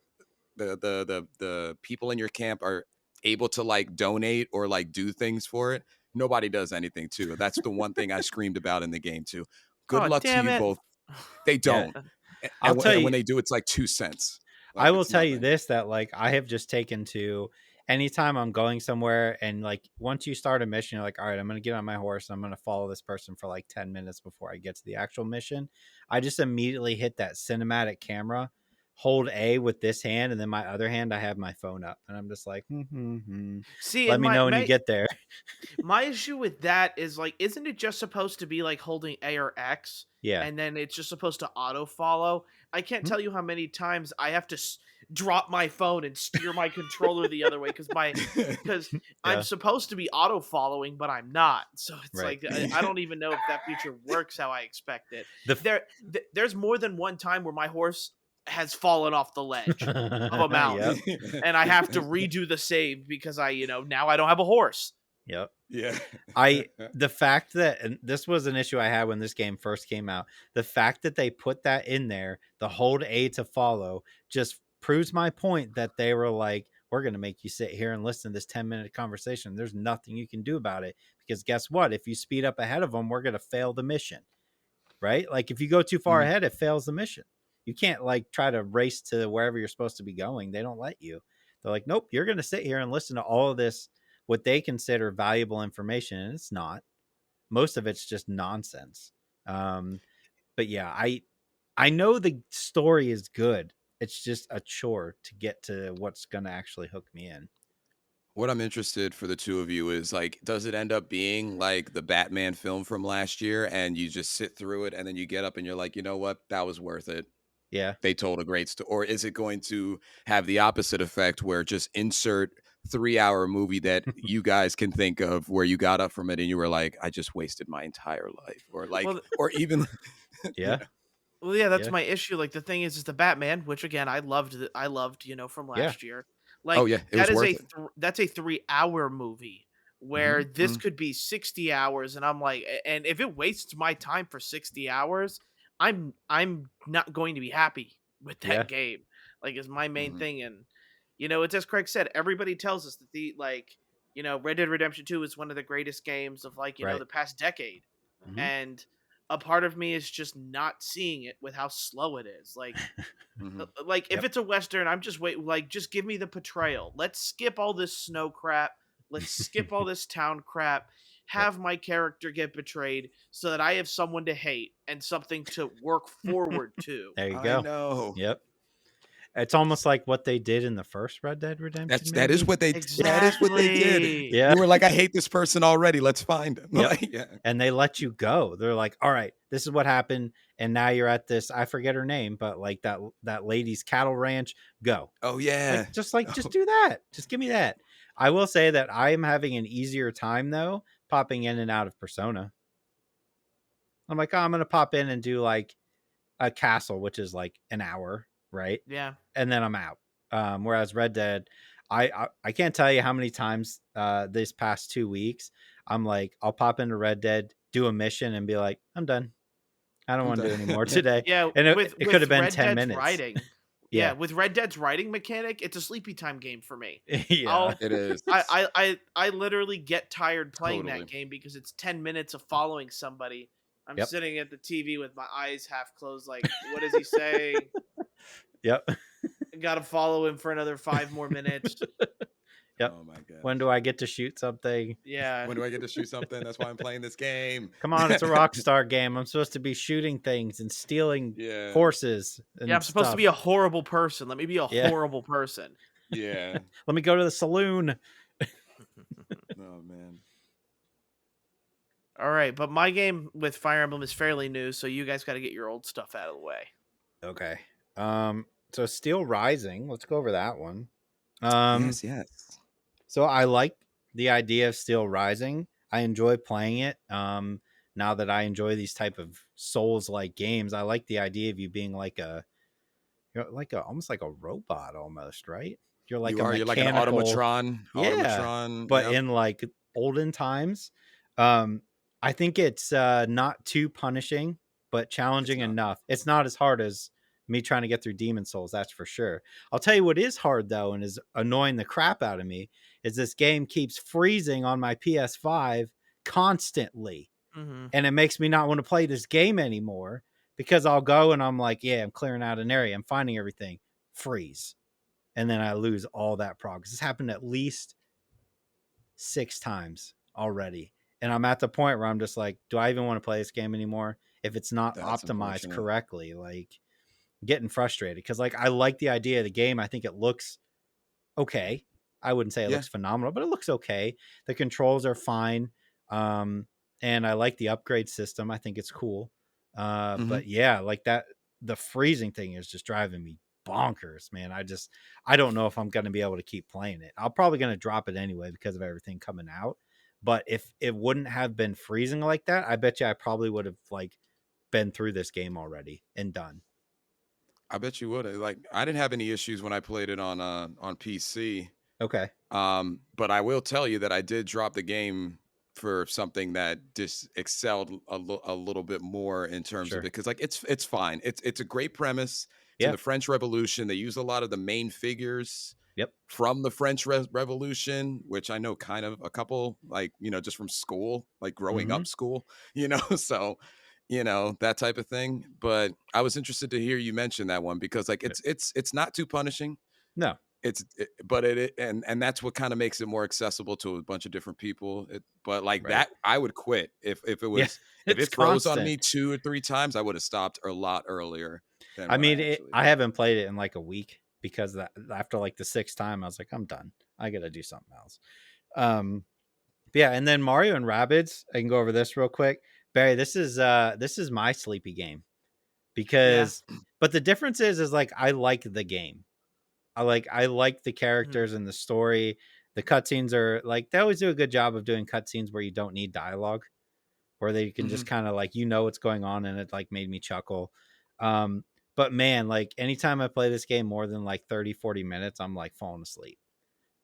the people in your camp are able to like donate or like do things for it. Nobody does anything too. That's the one thing I screamed about in the game too. Good Oh, luck to damn you it. both. They Yeah. don't. I'll tell And when you, they do, it's like 2 cents. I Like will it's tell you nothing. this, that like I have just taken to anytime I'm going somewhere and like once you start a mission, you're like, all right, I'm gonna get on my horse, I'm gonna follow this person for like 10 minutes before I get to the actual mission. I just immediately hit that cinematic camera, hold A with this hand, and then my other hand I have my phone up and I'm just like, See, let and me know when you get there. my issue with that is like, isn't it just supposed to be like holding A or X, Yeah. and then it's just supposed to auto follow? I can't Hmm? tell you how many times I have to drop my phone and steer my controller the other way because I'm Yeah. supposed to be auto following, but I'm not. So it's Right. like I don't even know if that feature works how I expect it. The There's more than one time where my horse has fallen off the ledge of a Yep. mountain, and I have to redo the save because now I don't have a horse. Yep. Yeah. The fact that, and this was an issue I had when this game first came out, the fact that they put that in there, the hold A to follow, just proves my point that they were like, we're going to make you sit here and listen to this 10-minute conversation. There's nothing you can do about it, because guess what? If you speed up ahead of them, we're going to fail the mission, right? Like if you go too far Mhm. ahead, it fails the mission. You can't like try to race to wherever you're supposed to be going. They don't let you. They're like, nope, you're going to sit here and listen to all of this, what they consider valuable information. And it's not. Most of it's just nonsense. But yeah, I know the story is good. It's just a chore to get to what's going to actually hook me in. What I'm interested for the two of you is like, does it end up being like the Batman film from last year and you just sit through it and then you get up and you're like, you know what, that was worth it? Yeah. They told a great story. Or is it going to have the opposite effect where just insert 3-hour movie that you guys can think of where you got up from it and you were like, I just wasted my entire life, or like, Well, or even Yeah. Well, yeah, that's Yeah. my issue. Like the thing is the Batman, which again I loved. I loved, from Yeah. last year. oh Like yeah, it was worth it. that's a 3-hour movie where Mhm. this could be 60 hours, and I'm like, and if it wastes my time for 60 hours, I'm not going to be happy with Yeah. that game. Like, is my main Mhm. thing, and it's as Craig said. Everybody tells us that Red Dead Redemption 2 is one of the greatest games of Right. the past decade, Mhm. and a part of me is just not seeing it with how slow it is. Mhm. Like if Yep. it's a western, I'm just just give me the portrayal. Let's skip all this snow crap. Let's skip all this town crap. Yep. Have my character get betrayed so that I have someone to hate and something to work forward to. There you I go. know. Yep. It's almost like what they did in the first Red Dead Redemption, That is maybe. what that is what they did. Exactly. Yeah. You were like, I hate this person already. Let's find him. Yep. Like, yeah. And they let you go. They're like, all right, this is what happened. And now you're at this, I forget her name, but like that lady's cattle ranch. Go. Oh yeah. Just do that. Just give me that. I will say that I am having an easier time though, popping in and out of Persona. I'm like, oh, I'm gonna pop in and do like a castle, which is like an hour, right? Yeah. And then I'm out. Whereas Red Dead, I can't tell you how many times this past 2 weeks I'm like, I'll pop into Red Dead, do a mission, and be like, I'm done. I don't I'm want to do done. any more today. Yeah, And it could have with been Red 10 Dead's minutes. writing. Yeah. Yeah, with Red Dead's writing mechanic, it's a sleepy time game for me. Yeah. It is. I literally get tired playing Totally. that game because it's 10 minutes of following somebody. I'm Yep. sitting at the TV with my eyes half closed, like, what is he saying? Yep. I gotta follow him for another 5 more minutes. Yep. Oh my god. When do I get to shoot something? Yeah. When do I get to shoot something? That's why I'm playing this game. Come on, it's a Rockstar game. I'm supposed to be shooting things and stealing Yeah. horses and Yeah, I'm supposed to stuff. be a horrible person. Let me be a Yeah. horrible person. Yeah. Let me go to the saloon. Oh man. All right, but my game with Fire Emblem is fairly new, so you guys got to get your old stuff out of the way. Okay. So Steel Rising, let's go over that one. Yes. So I like the idea of Steel Rising. I enjoy playing it. Now that I enjoy these type of Souls like games, I like the idea of you being like almost like a robot almost, right? You're like You a are. You're like an mechanical, automatron. yeah, Automatron. but Yep. in like olden times. I think it's not too punishing, but challenging It's not. enough. It's not as hard as me trying to get through Demon Souls, that's for sure. I'll tell you what is hard though, and is annoying the crap out of me, is this game keeps freezing on my PS5 constantly. Mm-hmm. And it makes me not want to play this game anymore, because I'll go and I'm like, yeah, I'm clearing out an area, I'm finding everything, freeze. And then I lose all that progress. This happened at least 6 times already. And I'm at the point where I'm just like, do I even want to play this game anymore if it's not That's optimized unfortunate. correctly? Like, getting frustrated because like I like the idea of the game. I think it looks okay. I wouldn't say it Yeah. looks phenomenal, but it looks okay. The controls are fine. And I like the upgrade system. I think it's cool. But yeah, like that, the freezing thing is just driving me bonkers, man. I don't know if I'm going to be able to keep playing it. I'm probably going to drop it anyway because of everything coming out. But if it wouldn't have been freezing like that, I bet you I probably would have like been through this game already and done. I bet you would. Like, I didn't have any issues when I played it on PC. Okay, But I will tell you that I did drop the game for something that just excelled a little bit more in terms of it, sure. because like it's fine. It's a great premise. It's in Yeah. the French Revolution. They use a lot of the main figures Yep. from the French Revolution, which I know kind of a couple, like, just from school, like growing Mm-hmm. up school, so that type of thing. But I was interested to hear you mention that one, because like it's not too punishing. No. But and that's what kind of makes it more accessible to a bunch of different people. But like Right. that, I would quit if it Yeah. was, if It's it froze on constant. me 2 or 3 times, I would have stopped a lot earlier than I what I mean, actually I did. haven't played it in like a week because that after like the sixth time, I was like, I'm done. I got to do something else. Um, yeah, and then Mario and Rabbids. I can go over this real quick. Barry, this is my sleepy game Yeah. because, but the difference is like I like the game. I like the Mhm. characters and the story. The cutscenes are like they always do a good job of doing cutscenes where you don't need dialogue, where they can Hmm. just kind of like what's going on, and it like made me chuckle. Um, but man, like anytime I play this game more than like 30, 40 minutes, I'm like falling asleep.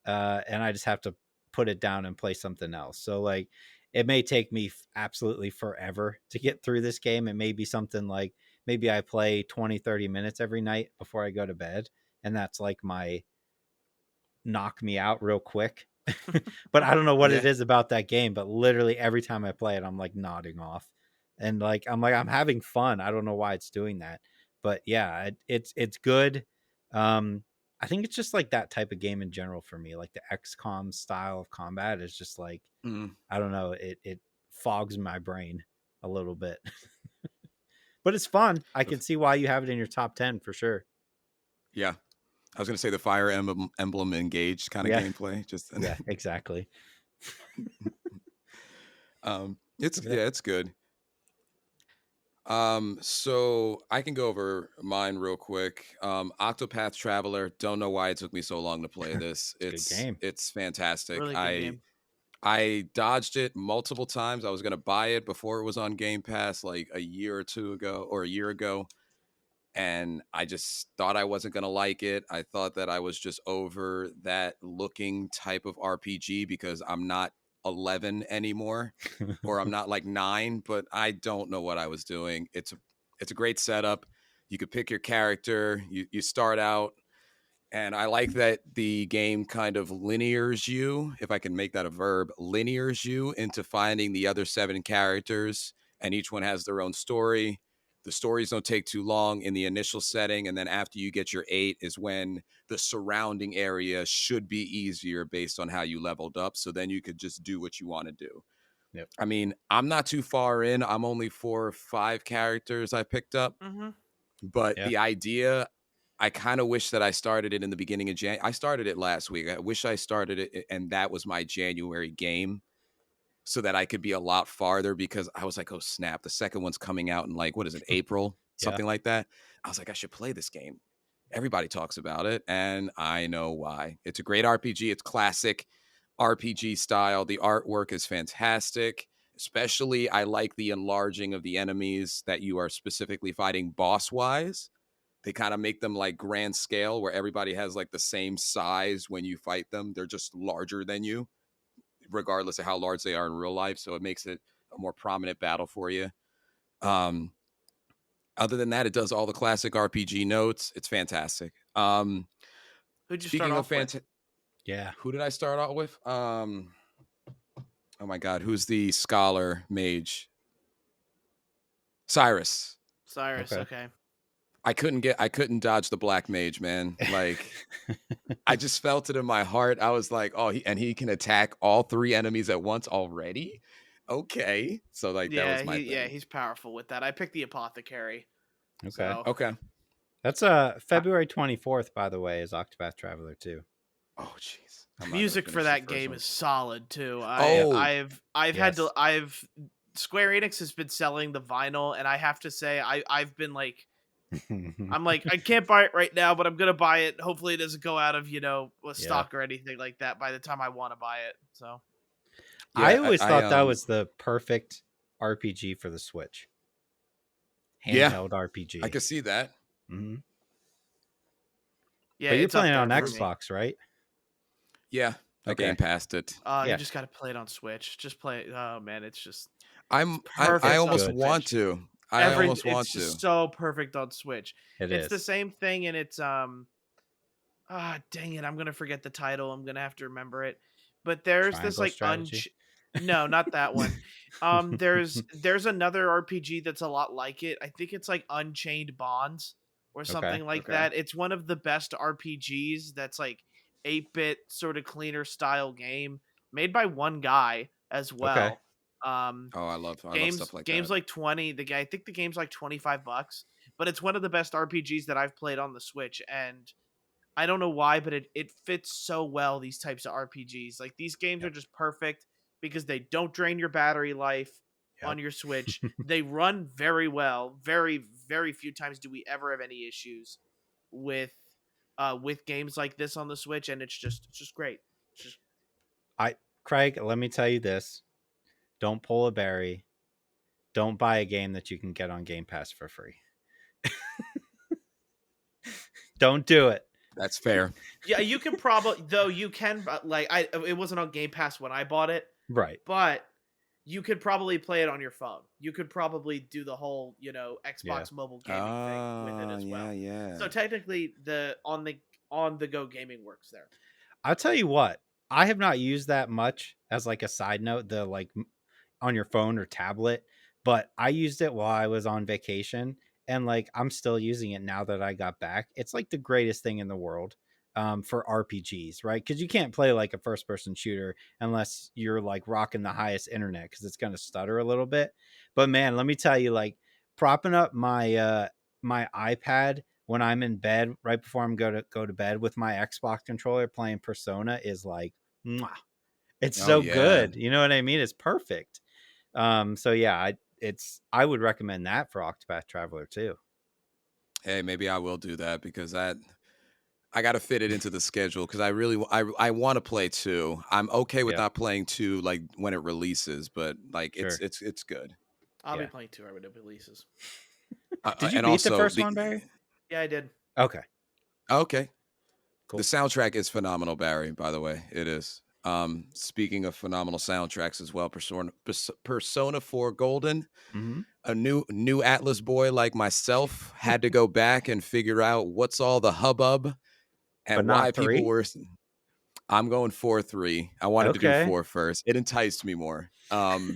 And I just have to put it down and play something else. So like it may take me absolutely forever to get through this game. It may be something like maybe I play 20, 30 minutes every night before I go to bed. And that's like my knock me out real quick. But I don't know what it Yeah. is about that game, but literally every time I play it, I'm like nodding off. And like I'm having fun. I don't know why it's doing that. But yeah, it's good. Um I think it's just like that type of game in general for me. Like the XCOM style of combat is just like Mm, I don't know, it fogs my brain a little bit. But it's fun. I the can see why you have it in your top 10 for sure. yeah, I was gonna say the Fire Emblem Engage kind of Yeah. gameplay. Just Yeah, exactly. it's, Yeah. yeah, it's good. So I can go over mine real quick. Octopath Traveler. Don't know why it took me so long to play this. It's a good game. It's fantastic. Really good I game. I dodged it multiple times. I was gonna buy it before it was on Game Pass, like a year or two ago, or a year ago, and I just thought I wasn't going to like it. I thought that I was just over that looking type of RPG because I'm not 11 anymore, or I'm not like 9, but I don't know what I was doing. It's a great setup. You could pick your character. You start out, and I like that the game kind of linears you, if I can make that a verb, linears you into finding the other 7 characters, and each one has their own story. The stories don't take too long in the initial setting, and then after you get your 8 is when the surrounding area should be easier based on how you leveled up. So then you could just do what you want to do. Yep. I mean, I'm not too far in. I'm only 4 or 5 characters I picked up, Mhm. but Yeah. the idea, I kind of wish that I started it in the beginning of I started it last week. I wish I started it and that was my January game, so that I could be a lot farther, because I was like, oh snap, the second one's coming out in like, what is it, April, Yeah. something like that. I was like, I should play this game. Everybody talks about it, and I know why. It's a great RPG. It's classic RPG style. The artwork is fantastic. Especially, I like the enlarging of the enemies that you are specifically fighting boss wise. They kind of make them like grand scale, where everybody has like the same size when you fight them. They're just larger than you, regardless of how large they are in real life. So it makes it a more prominent battle for you. Um, Other than that, it does all the classic RPG notes. It's fantastic. Who'd you start Speaking of off with? fantastic, Yeah. who did I start out with? Oh my God, who's the scholar mage? Cyrus. Cyrus. Okay. Okay. I couldn't dodge the black mage, man. Like, I just felt it in my heart. I was like, oh, and he can attack all 3 enemies at once already. Okay, so like that was my Yeah, thing. he's powerful with that. I picked the apothecary. Okay. So Okay. That's I, February 24th, by the way, is Octopath Traveler 2. oh, jeez, I'm not gonna music for finish the that first game one. is solid too. Yep. Oh, I've had to Yes. I've Square Enix has been selling the vinyl, and I have to say I've been like I'm like I can't buy it right now, but I'm gonna buy it. Hopefully, it doesn't go out of Yeah. stock or anything like that by the time I want to buy it. So I yeah, always thought that was the perfect RPG for the Switch. yeah, Handheld I RPG. could see that. Hmm. Yeah, But you're it's up playing on there for me. Xbox, right? Yeah, I game Okay. passed it. You Yeah. just gotta play it on Switch. Just play it. Oh man, it's I perfect It's on almost good. want Switch. to. I almost It's want to. just so perfect on Switch. It It's the is. same thing, and it's dang it, I'm gonna forget the title. I'm gonna have to remember it. But there's this Triangle like strategy. no, not that one. There's another RPG that's a lot like it. I think it's like Unchained Bonds or Okay. something like Okay. that. It's one of the best RPGs that's like 8-bit sort of cleaner style game made by one guy as Okay. well. Um Oh, I love stuff like games that. like 20, the guy I think the game's like $25, but it's one of the best RPGs that I've played on the Switch, and I don't know why, but it fits so well, these types of RPGs. Like these games are Yep. just perfect because they don't drain your battery life Yep. on your Switch. They run very well. Very, very few times do we ever have any issues with with games like this on the Switch, and it's just great. It's just I Craig, let me tell you this. Don't pull a Barry. Don't buy a game that you can get on Game Pass for free. Don't do it. That's fair. yeah, you can probably though you can like I it wasn't on Game Pass when I bought it, Right. but you could probably play it on your phone. You could probably do the whole, Yeah. Xbox mobile gaming thing with it as Yeah, well. yeah. So technically the on the go gaming works there. I'll tell you what. I have not used that much as like a side note, the like on your phone or tablet, but I used it while I was on vacation and like I'm still using it now that I got back. It's like the greatest thing in the world for RPGs, right? Because you can't play like a first person shooter unless you're like rocking the highest internet because it's going to stutter a little bit. But man, let me tell you, like propping up my iPad when I'm in bed right before I'm go to bed with my Xbox controller playing Persona is like, mwah. It's Oh so yeah. good. You know what I mean? It's perfect. So yeah, I would recommend that for Octopath Traveler too. Hey, maybe I will do that because I got to fit it into the schedule because I really I want to play 2. I'm okay with Yeah, not playing 2 like when it releases, but like sure. it's good. I'll be Yeah. playing 2 when it releases. Did you And beat the also first the one, Barry? Yeah, I did. Okay, okay, the cool. soundtrack is phenomenal, Barry, by the way. It is. Speaking of phenomenal soundtracks as well, Persona 4 Golden, Hmm. a new Atlas boy like myself had to go back and figure out what's all the hubbub But and why not people three. were I'm going 4-3. I wanted to do Okay. 4 first. It enticed me more.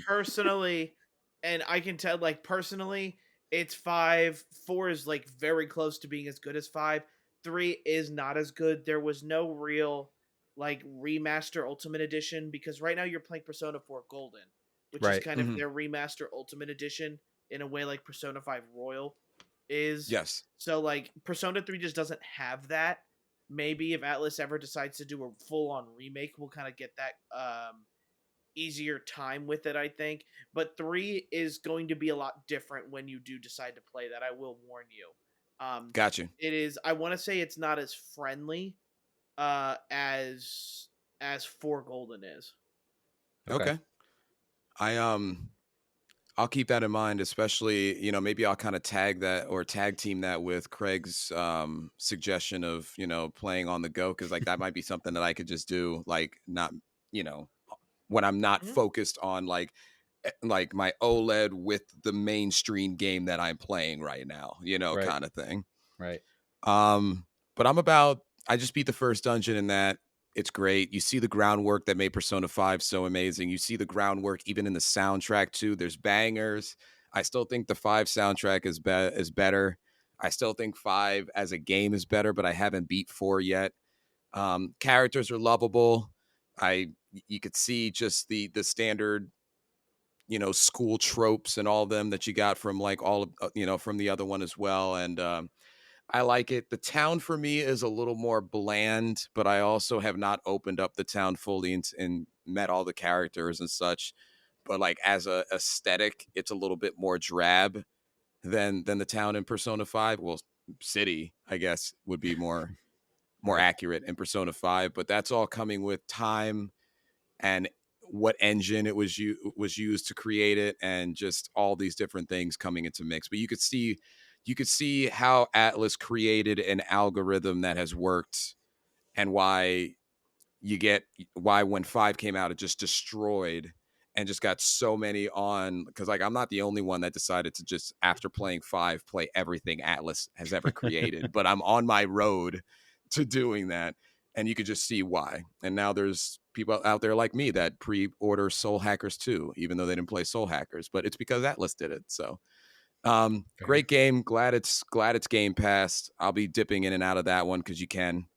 Personally, and I can tell like personally, it's 5. 4 is like very close to being as good as 5. 3 is not as good. There was no real like remaster ultimate edition because right now you're playing Persona 4 Golden, which is Right. kind of Mhm. their remaster ultimate edition in a way like Persona 5 Royal is. Yes. So like Persona 3 just doesn't have that. Maybe if Atlas ever decides to do a full on remake, we'll kind of get that easier time with it, I think. But 3 is going to be a lot different when you do decide to play that. I will warn you. Um, Got you. it is. I want to say it's not as friendly as 4 Golden is. Okay. Okay. I I'll keep that in mind, especially, maybe I'll kind of tag that or tag team that with Craig's suggestion of, playing on the go cuz like that might be something that I could just do like not, you know, when I'm not Mhm. focused on like my OLED with the mainstream game that I'm playing right now, Right. kind of thing. Right. Um, but I just beat the first dungeon in that. It's great. You see the groundwork that made Persona 5 so amazing. You see the groundwork even in the soundtrack too. There's bangers. I still think the 5 soundtrack is better. I still think 5 as a game is better, but I haven't beat 4 yet. Characters are lovable. You could see just the standard, school tropes and all of them that you got from like all of from the other one as well. And I like it. The town for me is a little more bland, but I also have not opened up the town fully and met all the characters and such. But like as a aesthetic, it's a little bit more drab than the town in Persona 5. Well, city, I guess, would be more Right. accurate in Persona 5, but that's all coming with time and what engine it was used to create it and just all these different things coming into mix. But you could see how Atlas created an algorithm that has worked, and you get why when 5 came out, it just destroyed and just got so many on, because like I'm not the only one that decided to just after playing 5 play everything Atlas has ever created, but I'm on my road to doing that, and you could just see why. And now there's people out there like me that pre-order Soul Hackers 2, even though they didn't play Soul Hackers, but it's because Atlas did it. So Fair. great game. Glad it's Game Pass. I'll be dipping in and out of that one because you can.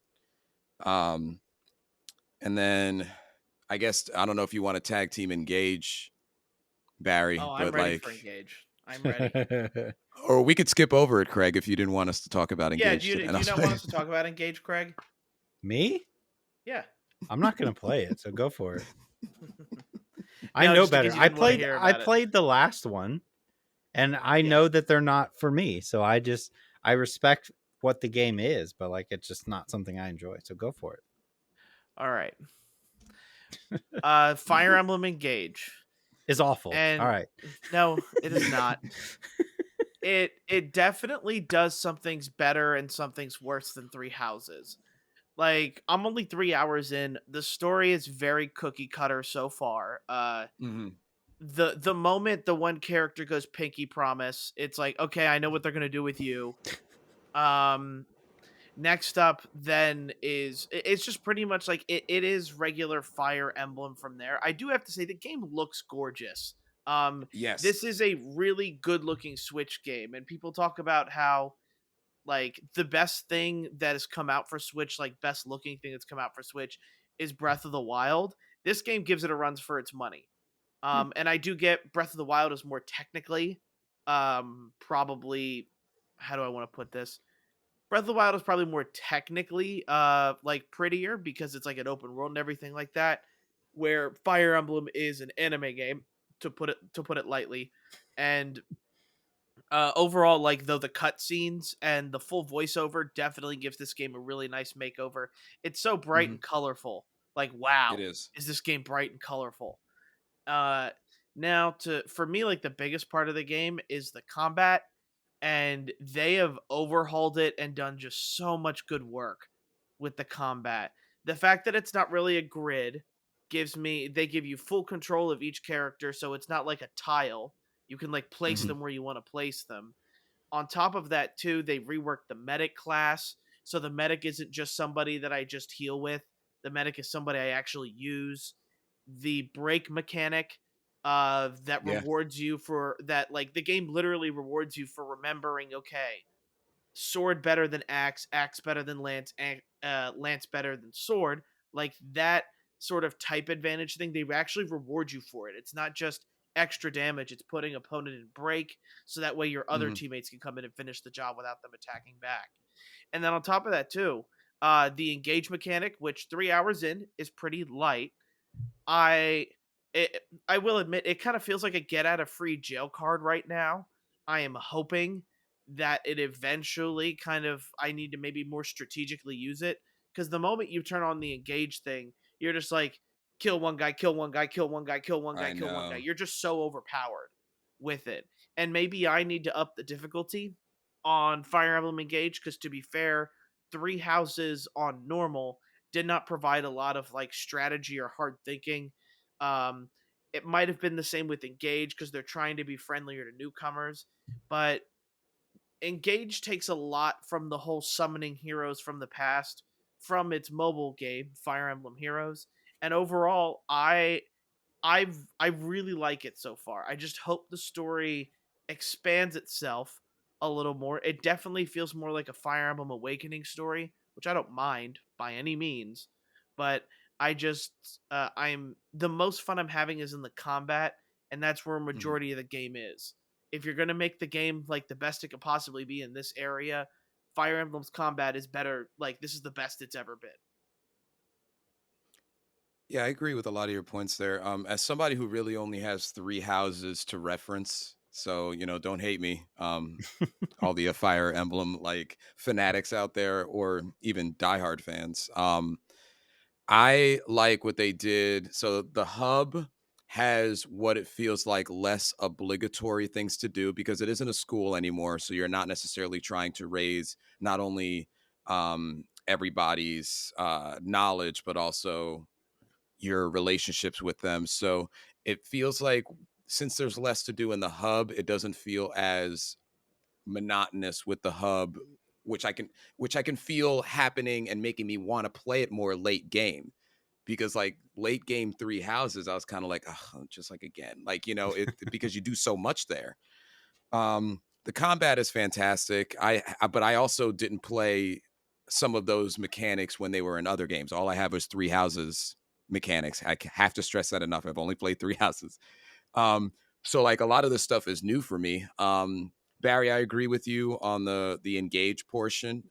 Um, and then I guess I don't know if you want to tag team Engage, Barry, Oh, I'm but ready for like, Engage. I'm ready. or we could skip over it, Craig, if you didn't want us to talk about Yeah, Engage today. do you not want us to talk about Engage, Craig? Me? Yeah. I'm not gonna play it, so go for it. I No, know just better. because you didn't want to hear I about it. played the last one, and I Yeah. know that they're not for me. So I respect what the game is, but like it's just not something I enjoy. So go for it. All right. Fire Emblem Engage. It's awful. All And right. no, it is not. It definitely does some things better and some things worse than Three Houses. Like, I'm only 3 hours in. The story is very cookie cutter so far. Mhm. The moment the one character goes pinky promise, it's like, okay, I know what they're gonna do with you. Um, Next up then is it's just pretty much like it is regular Fire Emblem from there. I do have to say the game looks gorgeous. This Yes. is a really good looking Switch game, and people talk about how like the best thing that has come out for Switch, like best looking thing that's come out for Switch, is Breath of the Wild. This game gives it a runs for its money. Hmm. And I do get Breath of the Wild is more technically, probably, how do I want to put this? Breath of the Wild is probably more technically, like prettier because it's like an open world and everything like that. Where Fire Emblem is an anime game, to put it lightly, and overall, like though the cutscenes and the full voiceover definitely gives this game a really nice makeover. It's so bright Hmm. and colorful. Like, It wow, is. is this game bright and colorful? Uh, Now to for me, like the biggest part of the game is the combat, and they have overhauled it and done just so much good work with the combat. The fact that it's not really a grid they give you full control of each character, so it's not like a tile. You can like place Hmm. them where you want to place them. On top of that, too, they reworked the medic class. So the medic isn't just somebody that I just heal with. The medic is somebody I actually use. The break mechanic that Yeah. rewards you for that, like the game literally rewards you for remembering, okay, sword better than axe, axe better than lance, lance better than sword. Like that sort of type advantage thing, they actually reward you for it. It's not just extra damage, it's putting opponent in break so that way your other Hmm. teammates can come in and finish the job without them attacking back. And then on top of that too, the engage mechanic, which 3 hours in is pretty light. I it, I will admit it kind of feels like a get out of free jail card right now. I am hoping that it eventually kind of I need to maybe more strategically use it, because the moment you turn on the engage thing, you're just like kill one guy, kill one guy, kill one guy, kill one guy, I kill one guy. know. You're just so overpowered with it. And maybe I need to up the difficulty on Fire Emblem Engage, because to be fair, Three Houses on normal did not provide a lot of like strategy or hard thinking. um, it might have been the same with Engage because they're trying to be friendlier to newcomers, but Engage takes a lot from the whole summoning heroes from the past from its mobile game, Fire Emblem Heroes. And overall, I really like it so far. I just hope the story expands itself a little more. It definitely feels more like a Fire Emblem Awakening story, which I don't mind by any means, but I'm the most fun I'm having is in the combat, and that's where a Hmm. majority of the game is. If you're gonna make the game like the best it could possibly be in this area, Fire Emblem's combat is better. Like this is the best it's ever been. Yeah, I agree with a lot of your points there. As somebody who really only has 3 houses to reference, so don't hate me. All the Fire Emblem like fanatics out there, or even diehard fans. I like what they did. So the hub has what it feels like less obligatory things to do because it isn't a school anymore. So you're not necessarily trying to raise not only everybody's knowledge, but also your relationships with them. So it feels like since there's less to do in the hub, it doesn't feel as monotonous with the hub, which I can feel happening and making me want to play it more late game. Because like late game three houses, I was kind of like, oh, just like again, like it because you do so much there. The combat is fantastic. But I also didn't play some of those mechanics when they were in other games. All I have was three houses mechanics. I have to stress that enough. I've only played three houses. Um, so like a lot of this stuff is new for me. Barry, I agree with you on the engage portion.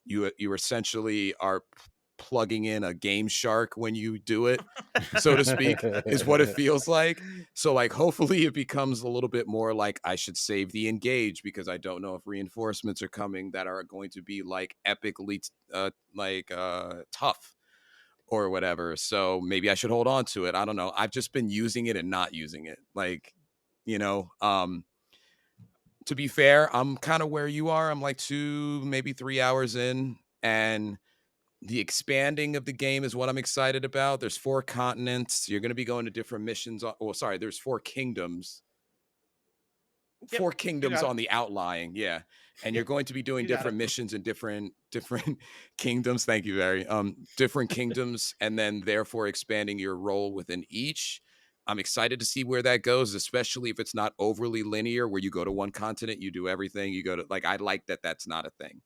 You essentially are plugging in a game shark when you do it, so to speak, is what it feels like. So like hopefully it becomes a little bit more like I should save the engage because I don't know if reinforcements are coming that are going to be like epically tough or whatever. So maybe I should hold on to it. I don't know. I've just been using it and not using it. Like, you know, to be fair, I'm kind of where you are. I'm like 2, maybe 3 hours in, and the expanding of the game is what I'm excited about. There's 4 continents. You're going to be going to different missions. Well, sorry, there's 4 kingdoms. Yep, 4 you kingdoms got it. on the outlying, yeah. And you're going to be doing You got it. different missions in different kingdoms. Thank you, Barry. Different kingdoms, and then therefore expanding your role within each. I'm excited to see where that goes, especially if it's not overly linear, where you go to one continent, you do everything. You go to like I like that that's not a thing.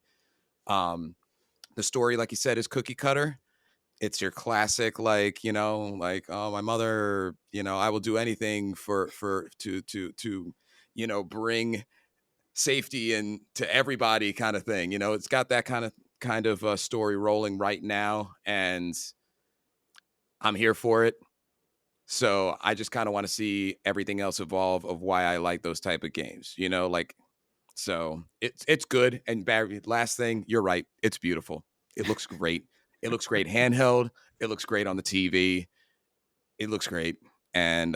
The story, like you said, is cookie cutter. It's your classic, like like oh my mother, I will do anything to bring safety and to everybody kind of thing. It's got that kind of story rolling right now, and I'm here for it. So I just kind of want to see everything else evolve of why I like those type of games. Like so it's good. And Barry, last thing, you're right. It's beautiful. It looks great. It looks great handheld. It looks great on the TV. It looks great. And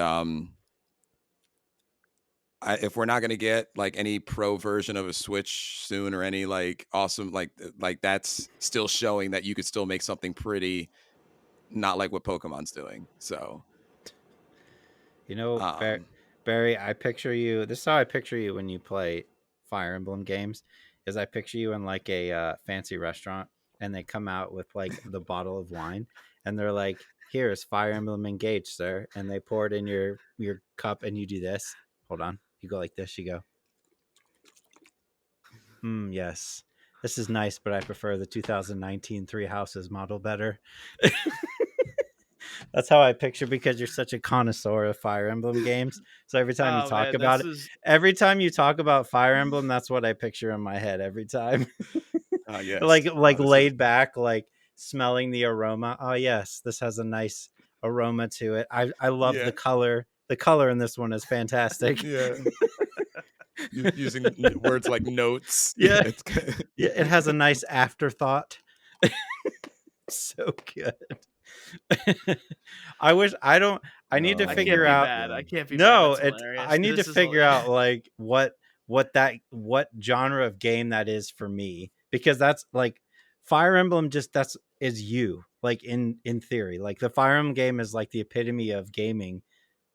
if we're not going to get like any pro version of a Switch soon or any like awesome like that's still showing that you could still make something pretty, not like what Pokemon's doing. So um Barry, I picture you. This is how I picture you when you play Fire Emblem games. Is I picture you in like a fancy restaurant, and they come out with like the bottle of wine, and they're like, "Here's Fire Emblem Engage, sir," and they pour it in your cup, and you do this. Hold on, you go like this. You go, yes, this is nice, but I prefer the 2019 Three Houses model better. That's how I picture, because you're such a connoisseur of Fire Emblem games. So every time you Oh talk man, about this it, is every time you talk about Fire Emblem, that's what I picture in my head every time. yes, like this is laid back, like smelling the aroma. Oh yes, this has a nice aroma to it. I love yeah, the color. The color in this one is fantastic. yeah. Using words like notes. Yeah, Yeah. it's good. Yeah, it has a nice afterthought. So good. I wish I don't I need to Oh I figure can't be my out. mad. I god. can't be mad. No, That's it's I hilarious. need to This is figure out like what genre of game that is for me, because that's like Fire Emblem, just that's is you, like in theory. Like the Fire Emblem game is like the epitome of gaming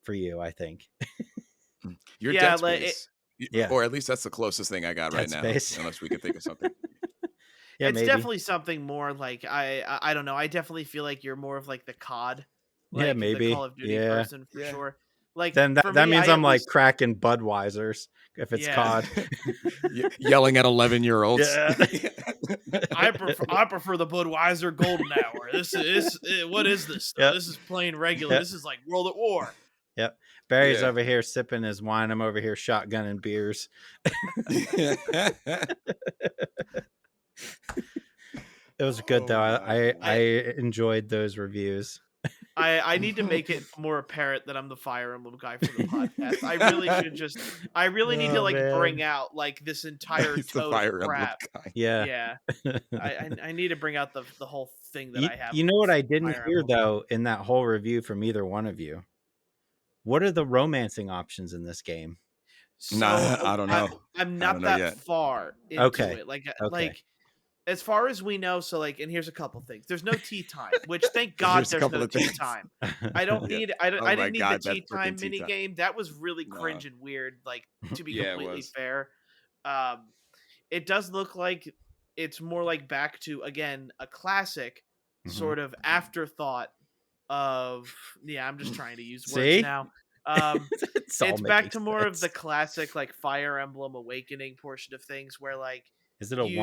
for you, I think. You're yeah, Dead like Space. Yeah, Or at least that's the closest thing I got right Dead now, Space. unless we could think of something. Yeah, it's maybe. definitely something more like I don't know. I definitely feel like you're more of like the COD, Yeah, like the Call maybe. of Duty Yeah. person for Yeah. sure. Like Then for that me, means I I'm at like least cracking Budweisers if it's yeah. COD. Yelling at 11-year-olds. Yeah. I prefer the Budweiser Golden Hour. This is what is this stuff? Yep. This is plain regular. Yep. This is like World at War. Yep. Barry's Yeah. over here sipping his wine. I'm over here shotgunning beers. It was good though. Oh my I I enjoyed those reviews. I need to make it more apparent that I'm the Fire Emblem guy for the podcast. I really need to Oh like bring man. out like this entire He's the toad of Fire Emblem crap. guy. Yeah. Yeah. I need to bring out the whole thing that you, I have you know for what I didn't Fire hear Emblem. though in that whole review from either one of you? What are the romancing options in this game? Nah, So I don't know. I'm I don't not know that yet. far into Okay. it. Okay. As far as we know, so like, and here's a couple things. There's no tea time, which thank God Here's a there's couple no of tea things. time. I don't Yeah. need. Oh I my didn't need the god, tea that freaking time tea mini time. game. That was really No. cringe and weird. Like, to be Yeah, it completely was. fair, um, it does look like it's more like back to again a classic Mhm. sort of afterthought of. Yeah, I'm just trying to use words See? now. Um, It's all it's back making to more of the sense. classic like Fire Emblem Awakening portion of things, where like Is it a you're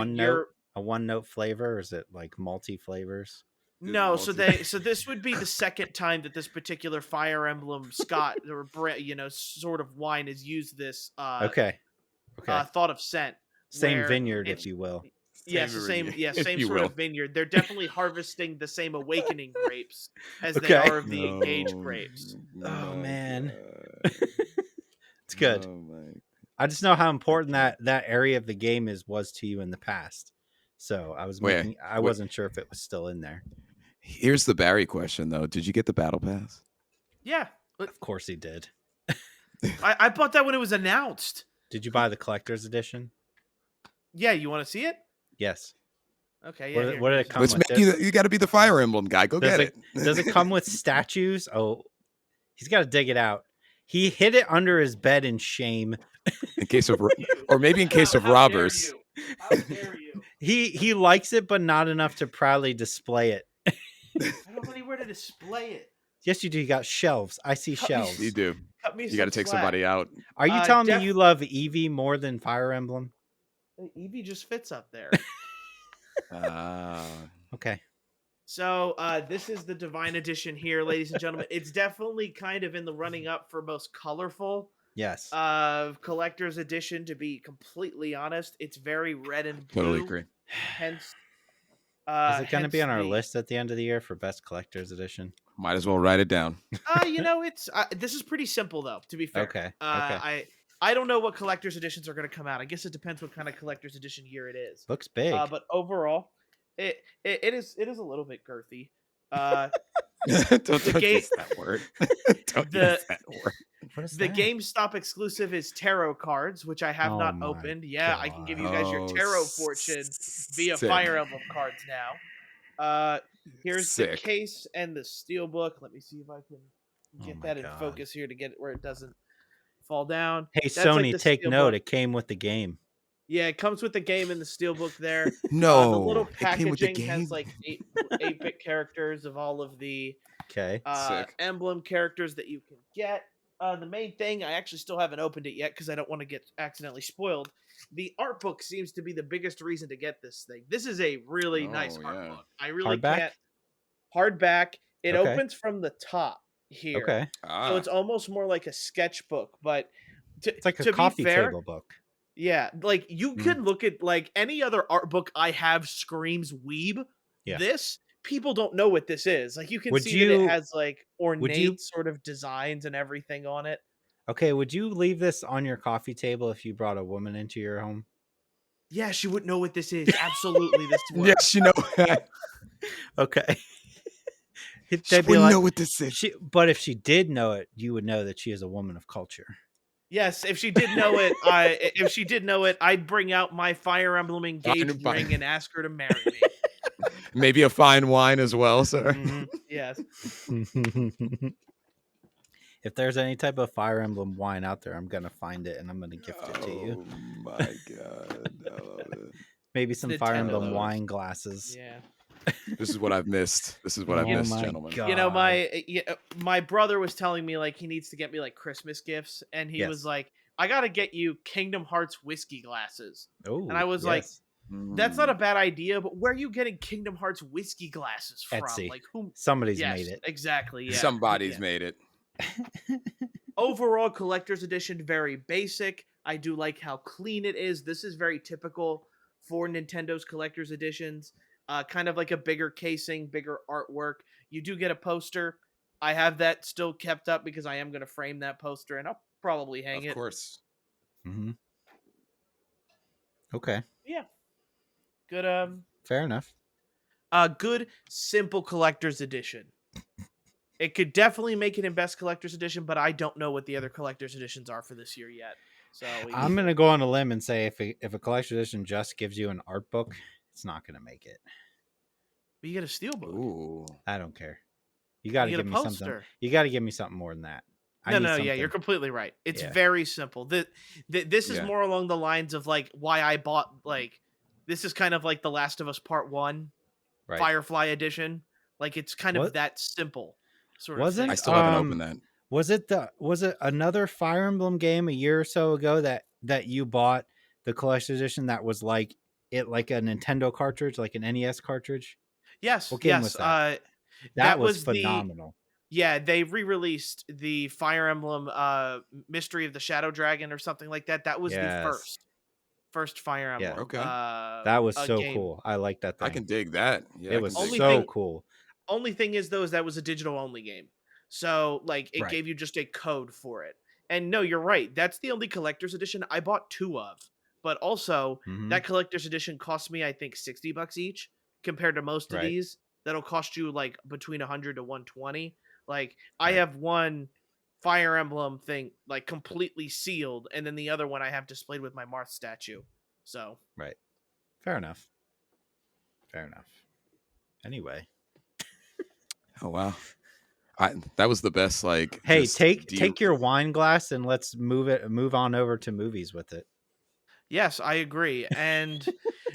one note flavor, or is it like multi flavors? This is no, multi. so this would be the second time that this particular Fire Emblem Scott or sort of wine has used this Okay. Okay. thought of scent Same where vineyard, if it's you will. yes, the Savory, same if same you sort will. of vineyard. They're definitely harvesting the same awakening grapes as they Okay. are of the Engage Oh grapes. Oh my man. god. It's good. Oh my. I just know how important Okay. that area of the game was to you in the past. So Wait, I wait. wasn't sure if it was still in there. Here's the Barry question though. Did you get the battle pass? Yeah. Of course he did. I bought that when it was announced. Did you buy the collector's edition? Yeah, you want to see it? Yes. Okay, What, yeah, here, what did it here's come Let's with? make you got to be the Fire Emblem guy. Go Does get it it. does it come with statues? Oh, he's got to dig it out. He hid it under his bed in shame. In case of or maybe in case of How dare robbers. you? How dare you? He likes it, but not enough to proudly display it. I don't have anywhere to display it. Yes, you do. You got shelves. I see Cut me shelves. You do. Cut me You got to some take slack. somebody out. Are you telling me Def- you love Eevee more than Fire Emblem? Eevee just fits up there. Okay. So this is the Divine Edition here, ladies and gentlemen. It's definitely kind of in the running up for most colorful Yes. collector's edition, to be completely honest. It's very red and blue. Totally agree. Hence Is it going to be hence on our the- list at the end of the year for best collector's edition? Might as well write it down. it's this is pretty simple though, to be fair. Okay. I don't know what collector's editions are going to come out. I guess it depends what kind of collector's edition year it is. Looks big. But overall, it is a little bit girthy. Don't use that word. Don't use that word. What is The that? GameStop exclusive is tarot cards, which I have Oh not my opened. Yeah, I can give you guys your Oh, tarot fortune via sick. Fire Emblem cards now. Here's the Sick. case and the steelbook. Let me see if I can get Oh my that in God. focus here to get it where it doesn't fall down. Hey, That's like Sony, the take steelbook. note. It came with the game. Yeah, it comes with the game and the steelbook there. No, the little it came with the packaging game. has like 8-bit characters of all of the Okay. Sick. emblem characters that you can get. The main thing, I actually still haven't opened it yet because I don't want to get accidentally spoiled. The art book seems to be the biggest reason to get this thing. This is a really nice art yeah. book. I really Hardback? can't. Hardback. It Okay. opens from the top here. Okay. So it's almost more like a sketchbook, but It's like a to coffee be fair, table book. yeah, like you Mm. could look at like any other art book I have screams weeb. Yeah. This people don't know what this is. Like you can Would see that you- it has like ornate you- sort of designs and everything on it. Okay, would you leave this on your coffee table if you brought a woman into your home? Yeah, she wouldn't know what this is. Absolutely, this would. Yes, you know. Okay. She They'd be wouldn't like, know what this is. but if she did know it, you would know that she is a woman of culture. Yes, if she did know it, I'd bring out my Fire Emblem Engage Fine. ring and ask her to marry me. Maybe a fine wine as well, sir. Mhm, yes. If there's any type of Fire Emblem wine out there, I'm gonna find it and I'm gonna gift it to you. Oh my god, I love it. Maybe some Nintendo Fire Emblem those. wine glasses. Yeah. This is what I've missed. This is what I've Oh missed, my gentlemen. God. You know, my brother was telling me like he needs to get me like Christmas gifts, and he Yes. was like, "I gotta get you Kingdom Hearts whiskey glasses." Oh, And I was like, yes. That's not a bad idea, but where are you getting Kingdom Hearts whiskey glasses from? Etsy. Like who? Somebody's Yes, made it. exactly. Yeah. Somebody's Yeah. made it. Overall, collector's edition very basic. I do like how clean it is. This is very typical for Nintendo's collector's editions. Kind of like a bigger casing, bigger artwork. You do get a poster. I have that still kept up because I am going to frame that poster and I'll probably hang it. Of course. Mm-hmm. Okay, Yeah. Good fair enough. good simple collector's edition. It could definitely make it in best collector's edition, but I don't know what the other collector's editions are for this year yet. So we I'm need to. gonna go on a limb and say if a collector's edition just gives you an art book, it's not gonna make it. But you get a steelbook. Ooh. I don't care. You got You to get a give me something. poster. You got to give me something more than that. I No, need no, yeah, you're something. completely right. It's Yeah. very simple. This is Yeah. more along the lines of like why I bought like this is kind of like The Last of Us Part 1 Right. Firefly edition. Like it's kind What? of that simple sort of Wasn't thing. I still haven't opened that. was it another Fire Emblem game a year or so ago that you bought the collector's edition that was like like a Nintendo cartridge, like an NES cartridge? Yes, What game yes. was that? That That was was phenomenal. yeah, they re-released the Fire Emblem Mystery of the Shadow Dragon or something like that. That was the Yes. first Fire Yeah. Emblem Okay. That was a so game. cool. I like that thing. I can dig that. Yeah, It I was can dig Only so thing cool. Only thing is though is that was a digital only game. So like it Right. gave you just a code for it. And no, you're right. That's the only collector's edition I bought 2 of. But also Mhm. that collector's edition cost me I think $60 each compared to most of Right. these that'll cost you like between 100 to 120. Like I Right. have one Fire Emblem thing like completely sealed and then the other one I have displayed with my Marth statue. So, Right. Fair enough. Fair enough. Anyway, Oh wow. That was the best. Like, hey, just take your wine glass and let's move on over to movies with it. yes, I agree. And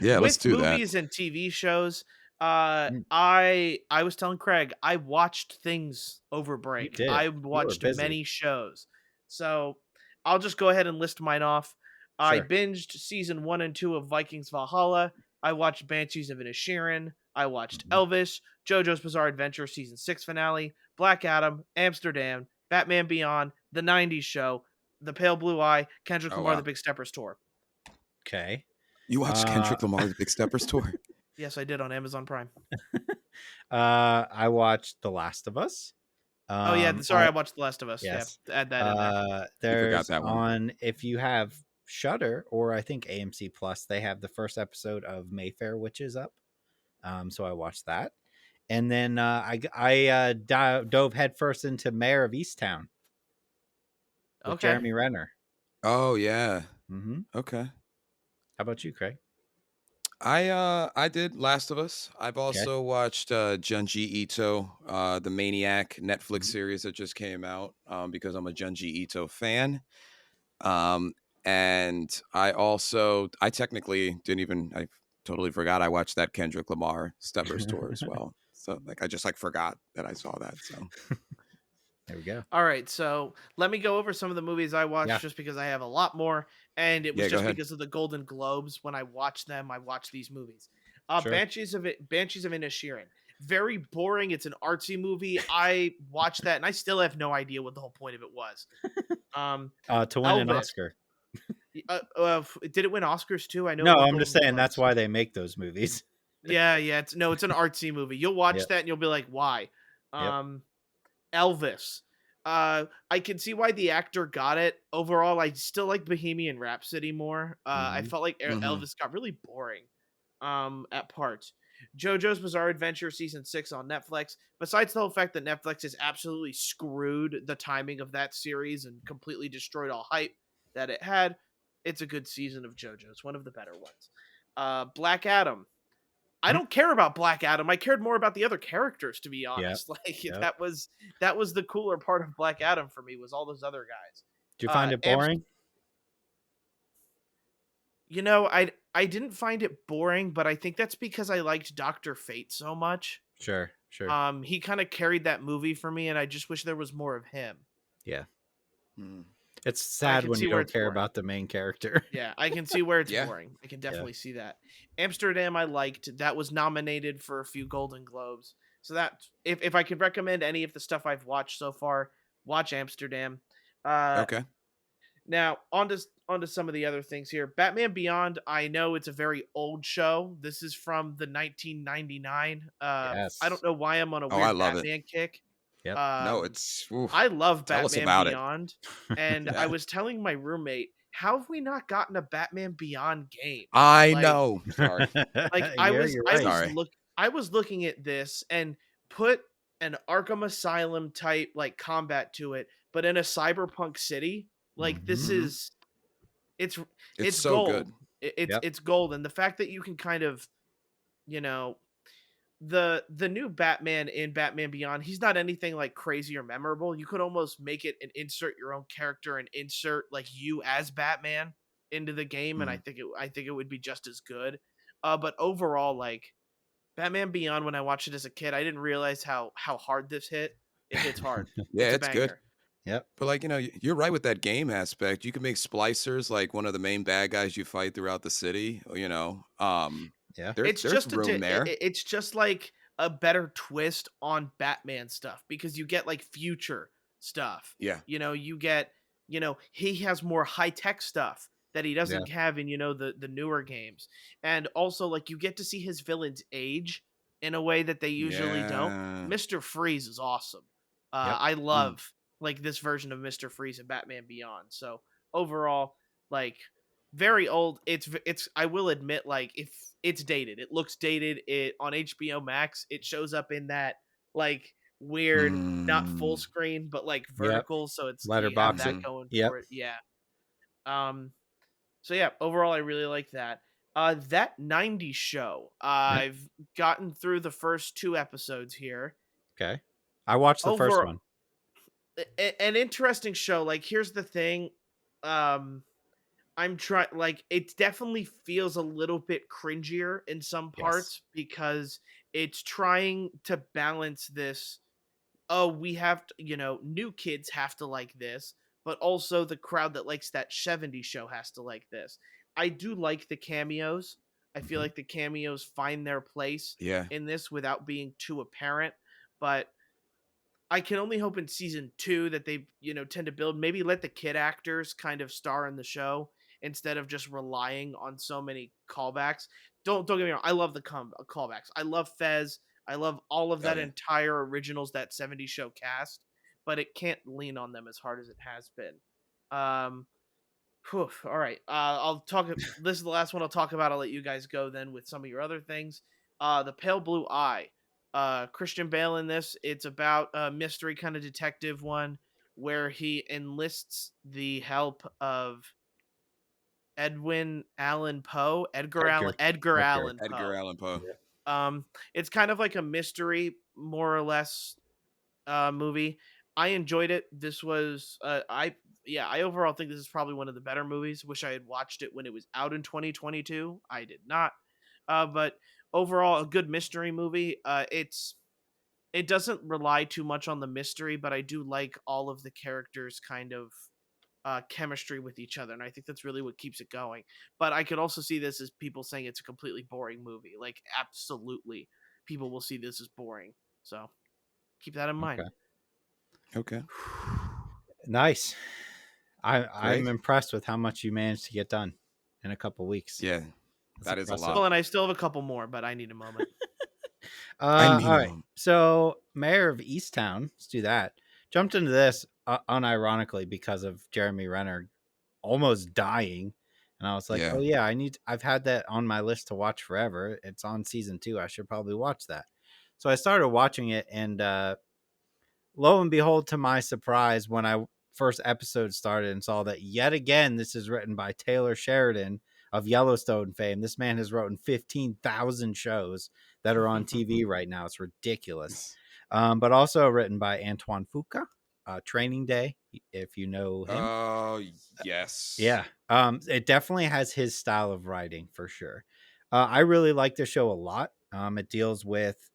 Yeah, let's with do that. movies and TV shows, Mm. I was telling Craig I watched things over break. did. I You were watched busy. many shows. So I'll just go ahead and list mine off. I Sure. binged season 1 and 2 of Vikings Valhalla. I watched Banshees of Inisherin. I watched Mhm. Elvis, JoJo's Bizarre Adventure season 6 finale, Black Adam, Amsterdam, Batman Beyond, The 90s Show, The Pale Blue Eye, Kendrick Oh, Lamar, wow. The Big Steppers Tour. Okay. You watched Kendrick Lamar's Big Steppers tour? Yes, I did on Amazon Prime. I watched The Last of Us. Oh yeah, sorry, I watched The Last of Us. Yes. Yeah, add that in there. You forgot There's that one. if you have Shudder or I think AMC Plus, they have the first episode of Mayfair Witches up. So I watched that, and then I dove headfirst into Mayor of Easttown with Okay. Jeremy Renner. Oh yeah. Mm-hmm. Okay. How about you, Craig? I did Last of Us. I've also watched Junji Ito, the Maniac Netflix series that just came out, because I'm a Junji Ito fan. And I technically didn't even, I totally forgot I watched that Kendrick Lamar Steppers tour as well. So like I just like forgot that I saw that. So There we go. All right, so let me go over some of the movies I watched Yeah. just because I have a lot more, and it was Yeah, go just ahead. because of the Golden Globes when I watched them. I watched these movies. Sure. Banshees of Inisherin. Very boring. It's an artsy movie. I watched that, and I still have no idea what the whole point of it was. To win an Elvis. Oscar. Did it win Oscars too? I know. No, it won I'm just Golden saying that's Globes. why they make those movies. Yeah. It's an artsy movie. You'll watch Yep. that and you'll be like, why? Yep. Elvis. I can see why the actor got it. Overall, I still like Bohemian Rhapsody more. I felt like Elvis got really boring at parts. JoJo's Bizarre Adventure season 6 on Netflix. Besides the whole fact that Netflix has absolutely screwed the timing of that series and completely destroyed all hype that it had, it's a good season of JoJo's, one of the better ones. Black Adam. I don't care about Black Adam. I cared more about the other characters, to be honest. Like Yep. that was the cooler part of Black Adam for me, was all those other guys. Did you find it boring? You know, I didn't find it boring, but I think that's because I liked Dr. Fate so much. Sure. He kind of carried that movie for me, and I just wish there was more of him. Yeah. Hmm. It's sad can when see you where don't it's care boring. about the main character. Yeah, I can see where it's Yeah. boring. I can definitely see that. Amsterdam I liked. That was nominated for a few Golden Globes. So that if I could recommend any of the stuff I've watched so far, watch Amsterdam. Okay. Now, on to some of the other things here. Batman Beyond, I know it's a very old show. This is from the 1999. Yes. I don't know why I'm on a weird I love it. Batman kick. Yep. No, it's oof. I love Tell us Batman about it. Beyond, and Yeah. I was telling my roommate, how have we not gotten a Batman Beyond game? I Like- know. Sorry. Like You're right. Sorry. I was looking at this and put an Arkham Asylum type like combat to it, but in a cyberpunk city. Like this Mm-hmm. Mhm. is it's It's it's so good. gold. It's Yep. it's gold, and the fact that you can kind of, you know, the new Batman in Batman Beyond, he's not anything like crazy or memorable. You could almost make it and insert your own character and insert like you as Batman into the game, and Mm. I think it would be just as good. But overall, like Batman Beyond, when I watched it as a kid, I didn't realize how hard this hit. It hits hard. Yeah, It's a it's good. banger. Yep. But, like, you're right with that game aspect. You can make splicers, like, one of the main bad guys you fight throughout the city, Yeah. there's It's there's just room there. it's just like a better twist on Batman stuff because you get like future stuff. Yeah, You get, he has more high-tech stuff that he Yeah. doesn't have in, the newer games. And also like you get to see his villains age in a way that they usually don't. yeah. Mr. Freeze is awesome. Yep. I Mm, love like this version of Mr. Freeze in Batman Beyond. So overall, like very old. It's I will admit, like, if it's dated, it looks dated. It on HBO Max, it shows up in that like weird, not full mm. screen, but like Yep. vertical. So it's you have that Letterboxing. Mhm. going Yep. for it. Yeah. Um. So yeah, overall, I really like that. That '90s show. Yep. I've gotten through the first two episodes here. Okay. I watched the first Over one. an interesting show. Like, here's the thing. Um, I'm trying like it definitely feels a little bit cringier in some Yes. parts because it's trying to balance this. Oh, we have to, new kids have to like this, but also the crowd that likes that '70s show has to like this. I do like the cameos. I feel Mhm. like the cameos find their place Yeah, in this without being too apparent, but I can only hope in season two that they, tend to build. Maybe let the kid actors kind of star in the show instead of just relying on so many callbacks. Don't get me wrong. I love the callbacks. I love Fez. I love all of oh, that yeah. entire originals that '70s show cast, but it can't lean on them as hard as it has been. Um, Phew, all right. I'll talk. This is the last one I'll talk about. I'll let you guys go then with some of your other things. The Pale Blue Eye. Christian Bale in this. It's about a mystery kind of detective one where he enlists the help of Edwin Allan Poe, Edgar. Edgar Edgar. Allan Edgar Poe. Allan Poe. Yeah. It's kind of like a mystery, more or less, movie. I enjoyed it. This was I overall think this is probably one of the better movies. Wish I had watched it when it was out in 2022. I did not. But overall a good mystery movie. It doesn't rely too much on the mystery, but I do like all of the characters kind of chemistry with each other, and I think that's really what keeps it going. But I could also see this as people saying it's a completely boring movie. Like absolutely people will see this as boring. So keep that in mind. Okay. Okay, Nice. I'm great. impressed with how much you managed to get done in a couple weeks. Yeah, That's that is a impressive. lot. Well, and I still have a couple more, but I need a moment. I All need a right. moment. So, Mayor of Easttown, let's do that. Jumped into this unironically because of Jeremy Renner almost dying, and I was like, Yeah. "Oh yeah, I've had that on my list to watch forever. It's on season 2. I should probably watch that." So I started watching it, and lo and behold, to my surprise, when I first episode started and saw that yet again, this is written by Taylor Sheridan of Yellowstone fame. This man has written 15,000 shows that are on TV right now. It's ridiculous. But also written by Antoine Fuqua, Training Day, if you know him. Oh, yes. Yeah. It definitely has his style of writing for sure. I really like the show a lot. It deals with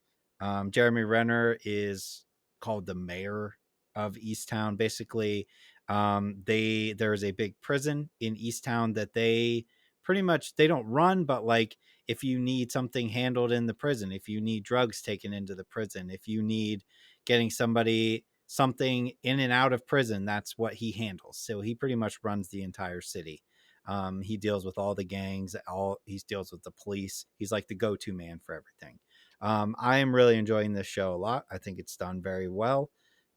Jeremy Renner is called the mayor of Easttown. Basically, there's a big prison in Easttown that they pretty much they don't run, but like if you need something handled in the prison, if you need drugs taken into the prison, if you need getting something in and out of prison, that's what he handles. So he pretty much runs the entire city. He deals with all the gangs, he deals with the police. He's like the go-to man for everything. I am really enjoying this show a lot. I think it's done very well.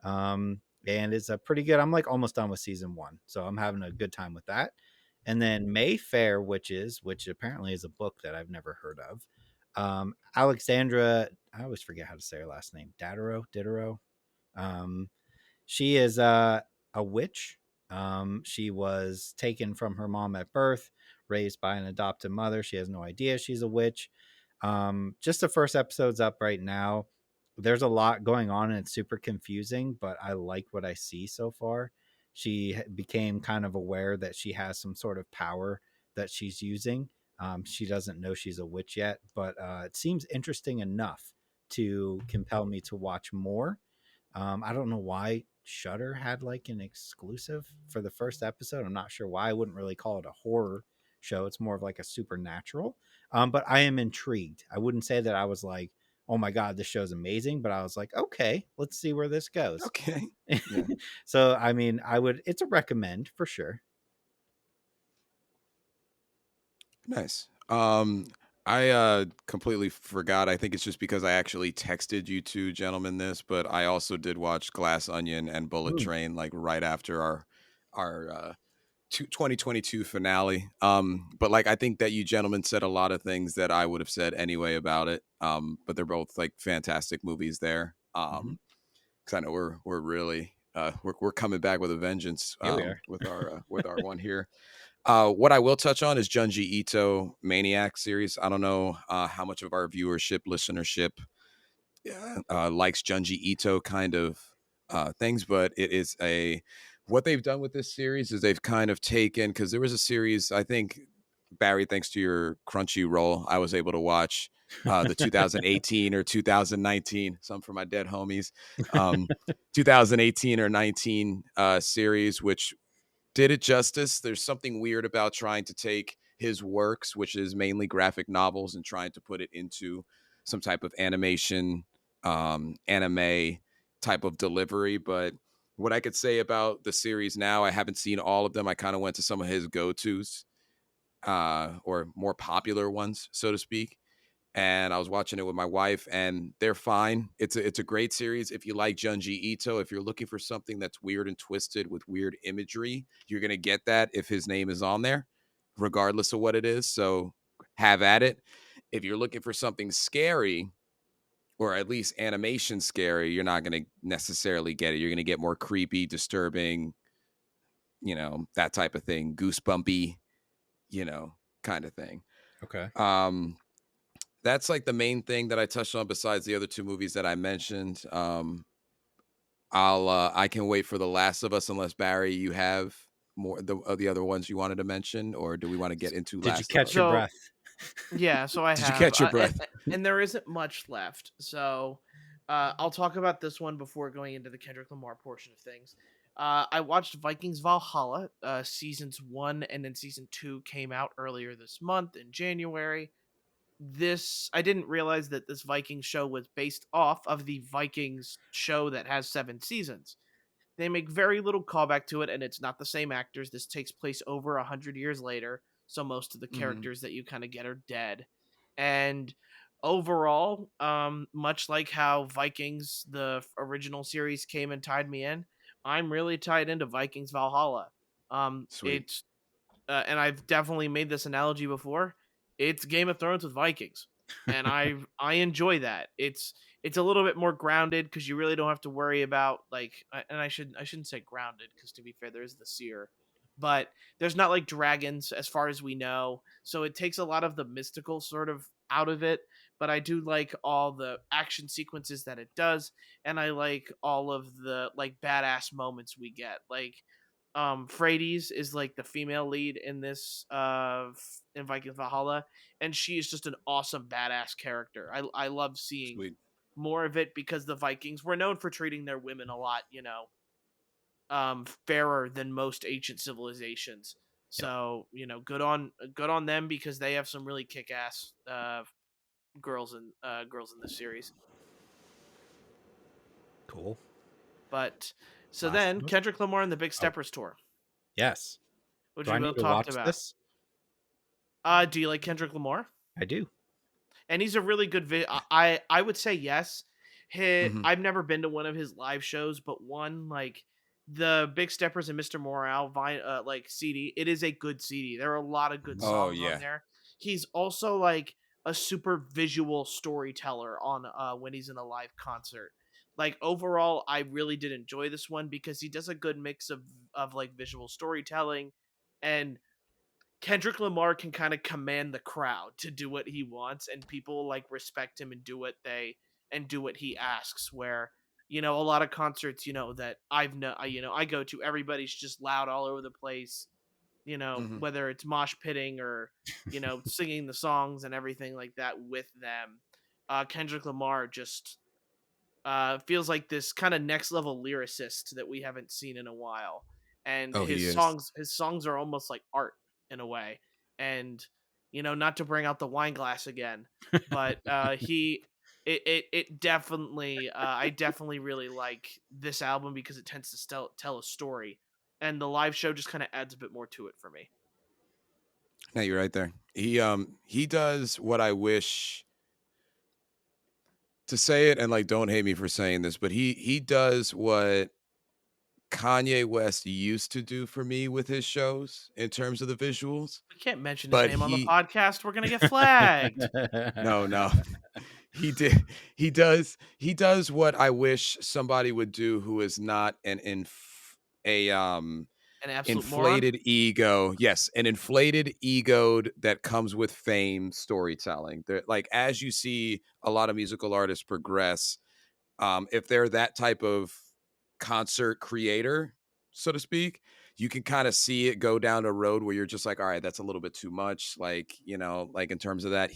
And it's a pretty good. I'm like almost done with season 1, so I'm having a good time with that. And then Mayfair Witches, which apparently is a book that I've never heard of. Alexandra, I always forget how to say her last name. Diderot. Um, she is a witch. She was taken from her mom at birth, raised by an adoptive mother. She has no idea she's a witch. Just the first episode's up right now. There's a lot going on and it's super confusing, but I like what I see so far. She became kind of aware that she has some sort of power that she's using. She doesn't know she's a witch yet, but it seems interesting enough to compel me to watch more. I don't know why Shutter had like an exclusive for the first episode. I'm not sure why. I wouldn't really call it a horror show. It's more of like a supernatural. But I am intrigued. I wouldn't say that I was like, oh my God, this show's amazing. But I was like, okay, let's see where this goes. Okay. Yeah. So, I mean, it's a recommend for sure. Nice. I completely forgot. I think it's just because I actually texted you two gentlemen this, but I also did watch Glass Onion and Bullet Mm, Train like right after our 2022 finale. But like I think that you gentlemen said a lot of things that I would have said anyway about it. But they're both like fantastic movies there. hmm. Because I know we're really we're coming back with a vengeance Here we are. with our one here. What I will touch on is Junji Ito Maniac series. I don't know how much of our viewership, listenership, likes Junji Ito kind of things, but it is a what they've done with this series is they've kind of taken because there was a series I think Barry, thanks to your Crunchyroll, I was able to watch the 2018 or 2019, some for my dead homies, um, 2018 or 19 series, which did it justice. There's something weird about trying to take his works, which is mainly graphic novels, and trying to put it into some type of animation, anime type of delivery. But what I could say about the series now, I haven't seen all of them. I kind of went to some of his go tos or more popular ones, so to speak. And I was watching it with my wife, and they're fine. It's a great series. If you like Junji Ito, if you're looking for something that's weird and twisted with weird imagery, you're gonna get that if his name is on there, regardless of what it is. So have at it. If you're looking for something scary, or at least animation scary, you're not gonna necessarily get it. You're gonna get more creepy, disturbing, that type of thing, goosebumpy, kind of thing. Okay. Um, that's like the main thing that I touched on besides the other two movies that I mentioned. I can wait for The Last of Us unless Barry, you have more of the other ones you wanted to mention, or do we want to get into Did you Last of catch your Us? So breath? yeah, so I Did you have, catch your breath? and there isn't much left. So I'll talk about this one before going into the Kendrick Lamar portion of things. I watched Vikings Valhalla. Seasons 1 and then season 2 came out earlier this month in January. This I didn't realize that this Vikings show was based off of the Vikings show that has 7 seasons. They make very little callback to it, and it's not the same actors. This takes place over 100 years later, so most of the Hmm. characters that you kind of get are dead. And overall, much like how Vikings, the original series, came and tied me in, I'm really tied into Vikings Valhalla. Sweet. It's and I've definitely made this analogy before. It's Game of Thrones with Vikings, and I enjoy that. It's a little bit more grounded because you really don't have to worry about and I shouldn't say grounded because to be fair, there is the seer, but there's not like dragons as far as we know, so it takes a lot of the mystical sort of out of it. But I do like all the action sequences that it does, and I like all of the like badass moments we get, like Frades is like the female lead in this in Vikings Valhalla, and she is just an awesome badass character. I love seeing Sweet. more of it because the Vikings were known for treating their women a lot, fairer than most ancient civilizations. Yeah. So, good on them because they have some really kick ass girls in this series. Cool. But so Last then of Us. Kendrick Lamar and the Big Oh, Steppers tour, yes. which Do we I need both to talked watch about. this? Do you like Kendrick Lamar? I do. And he's a really good I would say yes. Hmm. I've never been to one of his live shows, but one like the Big Steppers and Mr. Morale CD. It is a good CD. There are a lot of good Mhm. Oh songs on yeah. there. He's also like a super visual storyteller on when he's in a live concert. Like overall, I really did enjoy this one because he does a good mix of like visual storytelling, and Kendrick Lamar can kind of command the crowd to do what he wants, and people like respect him and do what he asks. Where a lot of concerts that I go to, everybody's just loud all over the place. Mhm. Whether it's mosh pitting or singing the songs and everything like that with them. Kendrick Lamar just feels like this kind of next level lyricist that we haven't seen in a while, and Oh, he his is. songs are almost like art in a way. And not to bring out the wine glass again, but it definitely I definitely really like this album because it tends to tell a story, and the live show just kind of adds a bit more to it for me. No, you're right there. He does what I wish to say it, and like don't hate me for saying this, but he does what Kanye West used to do for me with his shows in terms of the visuals. We can't mention his But name on the podcast, we're gonna get flagged. no, no. He does what I wish somebody would do who is not a An absolute moron. inflated ego. Yes, an inflated egoed that comes with fame storytelling. Like as you see a lot of musical artists progress, if they're that type of concert creator, so to speak, you can kind of see it go down a road where you're just like, all right, that's a little bit too much. Like, like in terms of that,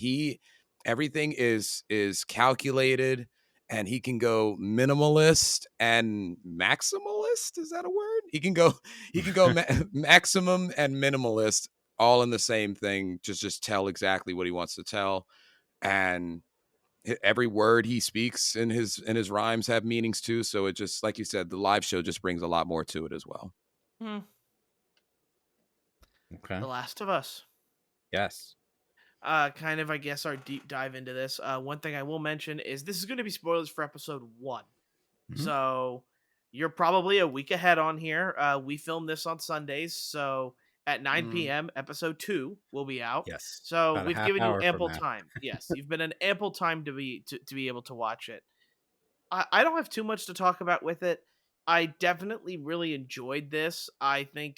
everything is calculated, and he can go minimalist and maximalist. Is that a word? He can go maximum and minimalist all in the same thing. Just tell exactly what he wants to tell. And every word he speaks in his rhymes have meanings too. So it just, like you said, the live show just brings a lot more to it as well. Hmm. Okay. The Last of Us. Yes. Kind of, I guess, our deep dive into this. One thing I will mention is this is going to be spoilers for episode 1. Mhm. So you're probably a week ahead on here. We filmed this on Sundays, so at 9 Mm. p.m., episode 2 will be out. Yes. So About a we've half given you hour from ample now. time. Yes, you've been an ample time to be able to watch it. I don't have too much to talk about with it. I definitely really enjoyed this. I think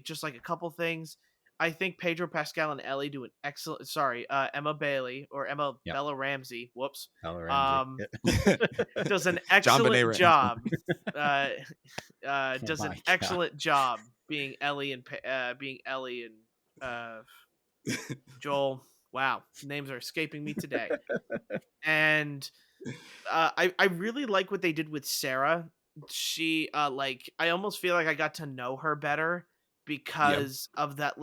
just like a couple things. I think Pedro Pascal and Ellie do an excellent. Sorry, Emma Bailey or Emma Yep. Bella Ramsey. Whoops. Bella Ramsey. Um, does an John Benet excellent Ramsey. job. Uh, Oh does an my god. excellent job being Ellie and Joel. Wow, names are escaping me today. And I really like what they did with Sarah. She like I almost feel like I got to know her better Yep. because of that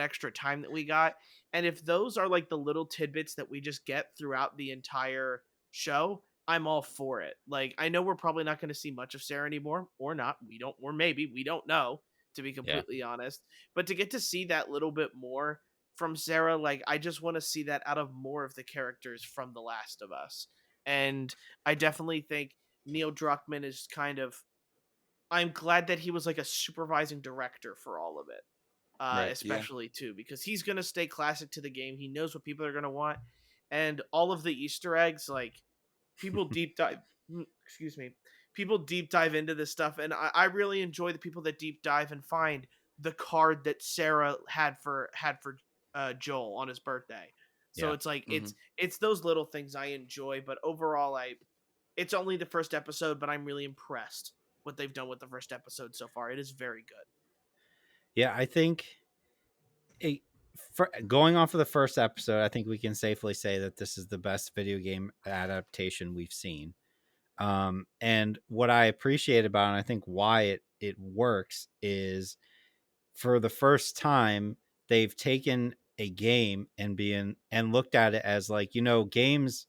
extra time that we got. And if those are like the little tidbits that we just get throughout the entire show, I'm all for it. Like I know we're probably not going to see much of Sarah anymore, or not. We don't, or maybe we don't know, to be Yeah. completely honest. But to get to see that little bit more from Sarah, like I just want to see that out of more of the characters from The Last of Us. And I definitely think Neil Druckmann is kind of. I'm glad that he was like a supervising director for all of it, Right. Yeah. especially too, because he's gonna stay classic to the game. He knows what people are gonna want, and all of the Easter eggs, like people deep dive. Excuse me, people deep dive into this stuff, and I really enjoy the people that deep dive and find the card that Sarah had for Joel on his birthday. So Yeah. it's like Hmm. it's those little things I enjoy, but overall, it's only the first episode, but I'm really impressed what they've done with the first episode so far. It is very good. Yeah, I think going off of the first episode, I think we can safely say that this is the best video game adaptation we've seen. And what I appreciate about it, and I think why it works, is for the first time they've taken a game and looked at it as like, games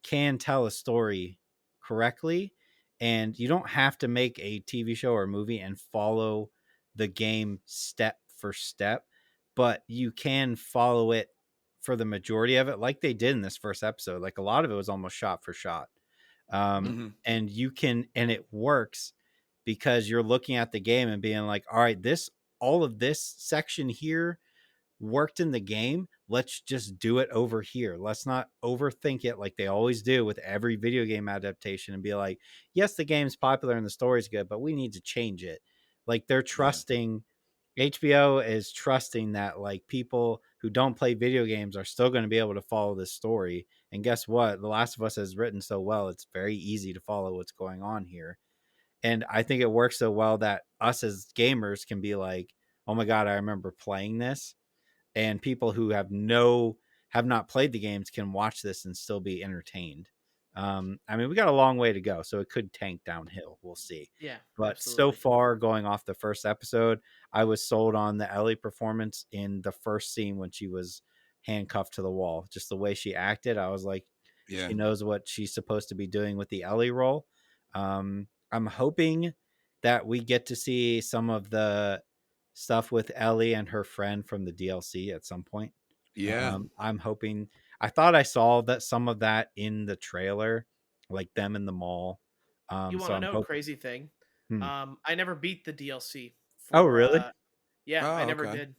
can tell a story correctly, and you don't have to make a TV show or movie and follow the game step for step, but you can follow it for the majority of it, like they did in this first episode. Like a lot of it was almost shot for shot. Hmm. And and it works because you're looking at the game and being like, all right, all of this section here worked in the game. let's just do it over here. Let's not overthink it like they always do with every video game adaptation and be like, yes, the game's popular and the story's good, but we need to change it. Like they're Yeah. trusting, HBO is trusting that like people who don't play video games are still going to be able to follow this story. And guess what? The Last of Us has written so well, it's very easy to follow what's going on here. And I think it works so well that us as gamers can be like, oh my God, I remember playing this. And people who have not played the games can watch this and still be entertained. I mean, we got a long way to go, so it could tank downhill. We'll see. Yeah, But so absolutely. far, going off the first episode, I was sold on the Ellie performance in the first scene when she was handcuffed to the wall. Just the way she acted, I was like, Yeah. she knows what she's supposed to be doing with the Ellie role. I'm hoping that we get to see some of the stuff with Ellie and her friend from the DLC at some point. Yeah. I'm hoping. I thought I saw that some of that in the trailer, like them in the mall. You So wanna I'm know a hoping. crazy thing? Hmm. I never beat the DLC Oh, for, really? yeah, I Oh, never okay. did.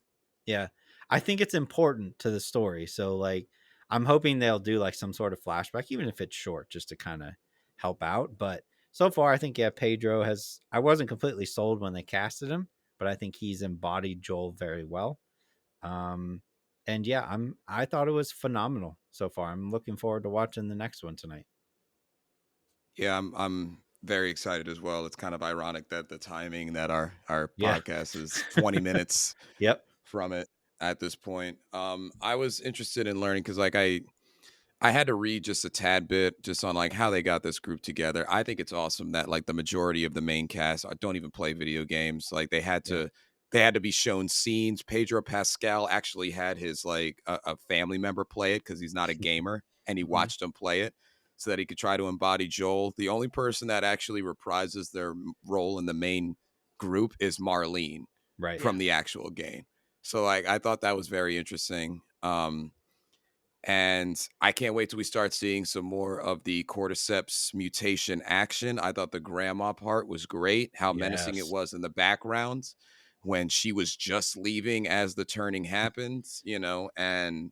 Yeah, I think it's important to the story. So like, I'm hoping they'll do like some sort of flashback, even if it's short, just to kind of help out. But so far, I think yeah, Pedro has. I wasn't completely sold when they casted him, but I think he's embodied Joel very well. Um, and yeah, I thought it was phenomenal so far. I'm looking forward to watching the next one tonight. Yeah, I'm very excited as well. It's kind of ironic that the timing that our Yeah. podcast is 20 minutes Yep. from it at this point. I was interested in learning because like I had to read just a tad bit just on like how they got this group together. I think it's awesome that like the majority of the main cast don't even play video games. Like Yeah. they had to be shown scenes. Pedro Pascal actually had his like a family member play it because he's not a gamer and he Hmm. watched him play it so that he could try to embody Joel. The only person that actually reprises their role in the main group is Marlene Right. from Yeah. the actual game. So like I thought that was very interesting. And I can't wait till we start seeing some more of the cordyceps mutation action. I thought the grandma part was great, how menacing it Yes. was in the background when she was just leaving as the turning happens, and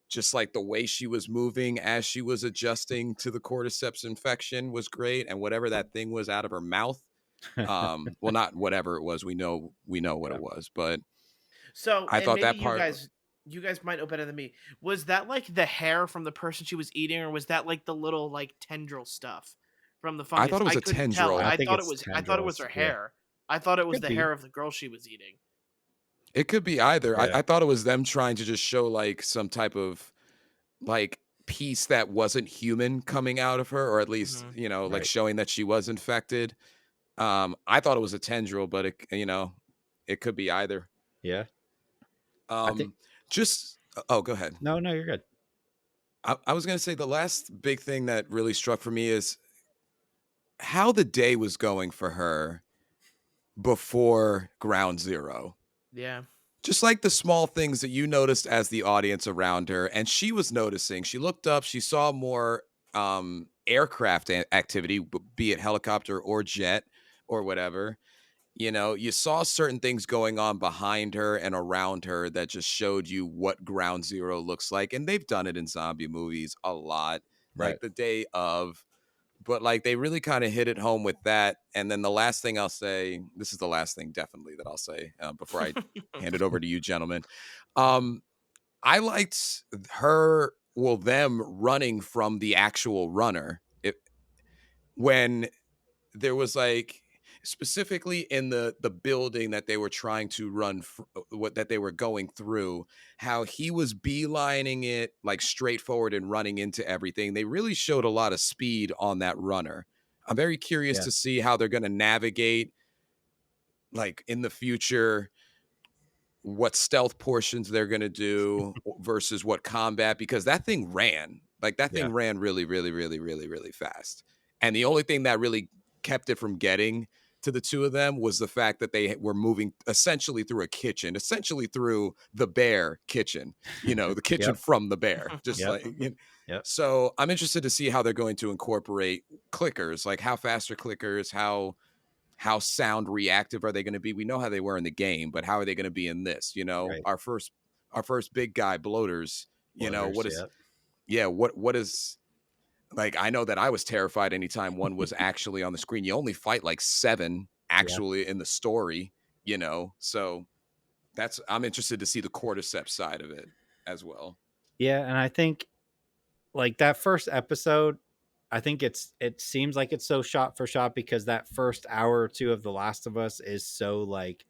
just like the way she was moving as she was adjusting to the cordyceps infection was great. And whatever that thing was out of her mouth, well, not whatever it was, we know what Yeah. it was, but So, I and thought maybe that part you guys might know better than me. Was that like the hair from the person she was eating, or was that like the little like tendril stuff from the I thought fungus? it was I a couldn't tell. I tendril. think it's I thought it was tendrils. her Yeah. hair. I thought it was Could the be. hair of the girl she was eating. It could be either. I, Yeah. I thought it was them trying to just show like some type of like piece that wasn't human coming out of her, or at least, Mhm. like Right. showing that she was infected. I thought it was a tendril, but it could be either. Yeah. I think. Um, just oh, go ahead. No, no, you're good. I was gonna say the last big thing that really struck for me is how the day was going for her before Ground Zero. Yeah. Just like the small things that you noticed as the audience around her, and she was noticing. She looked up, she saw more aircraft activity, be it helicopter or jet or whatever. You saw certain things going on behind her and around her that just showed you what Ground Zero looks like. And they've done it in zombie movies a lot, Right. like The Day of. But like they really kind of hit it home with that. And then the last thing I'll say, this is the last thing definitely that I'll say before I hand it over to you, gentlemen. Um, I liked them running from the actual runner. When there was like specifically in the building that they were trying to what that they were going through, how he was beelining it like straightforward and running into everything. They really showed a lot of speed on that runner. I'm very curious Yeah. to see how they're going to navigate like in the future, what stealth portions they're going to do versus what combat, because that Yeah. thing ran really, really, really, really, really fast. And the only thing that really kept it from getting to the two of them was the fact that they were moving essentially through a kitchen, essentially through the bear kitchen, the kitchen Yep. from the bear, just Yep. like, Yep. so I'm interested to see how they're going to incorporate clickers, like how fast are clickers, how sound reactive are they going to be? We know how they were in the game, but how are they going to be in this? Right. our first big guy bloaters, you know, Bloaters, what is yeah. yeah, what is like, I know that I was terrified anytime one was actually on the screen. You only fight like 7 Yeah. actually in the story, you know. So that's I'm interested to see the cordyceps side of it as well. Yeah, and I think like that first episode, I think it seems like it's so shot for shot because that first hour or two of The Last of Us is so like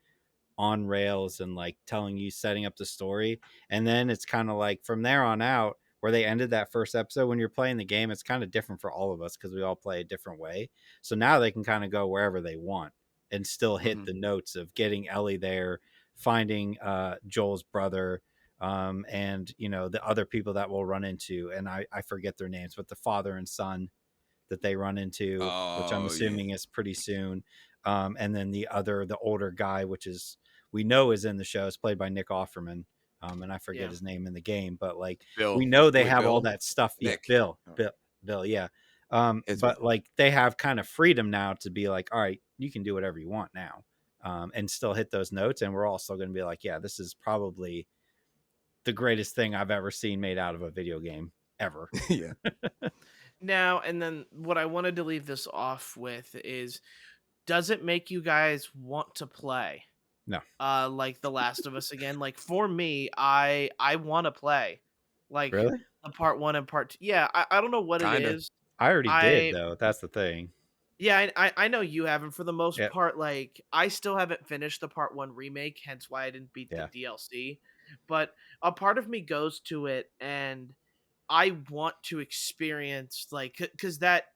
on rails and like telling you, setting up the story. And then it's kind of like from there on out, where they ended that first episode, when you're playing the game, it's kind of different for all of us because we all play a different way. So now they can kind of go wherever they want and still hit Mhm. the notes of getting Ellie there, finding Joel's brother, and you know the other people that we'll run into, and I forget their names, but the father and son that they run into, which I'm Oh, yeah. assuming is pretty soon. And then the older guy, which is we know is in the show, is played by Nick Offerman. And I forget Yeah. his name in the game, but like we Bill. know they Wait, have all Bill? that stuff. Yeah, Nick. Bill, Oh, Bill, Bill, yeah. it's Bill. But like they have kind of freedom now to be like, all right, you can do whatever you want now, and still hit those notes. And we're all still going to be like, yeah, this is probably the greatest thing I've ever seen made out of a video game ever. Yeah. Now, and then what I wanted to leave this off with is, does it make you guys want to play No, like The Last of Us again? Like for me, I want to play like really, the part 1 and part 2. Yeah, I don't know what it Kinda. is. I already did I though. That's the thing. Yeah, I know you haven't. For the most Yeah, part, like I still haven't finished the part 1 remake, hence why I didn't beat the yeah. DLC. But a part of me goes to it, and I want to experience like because that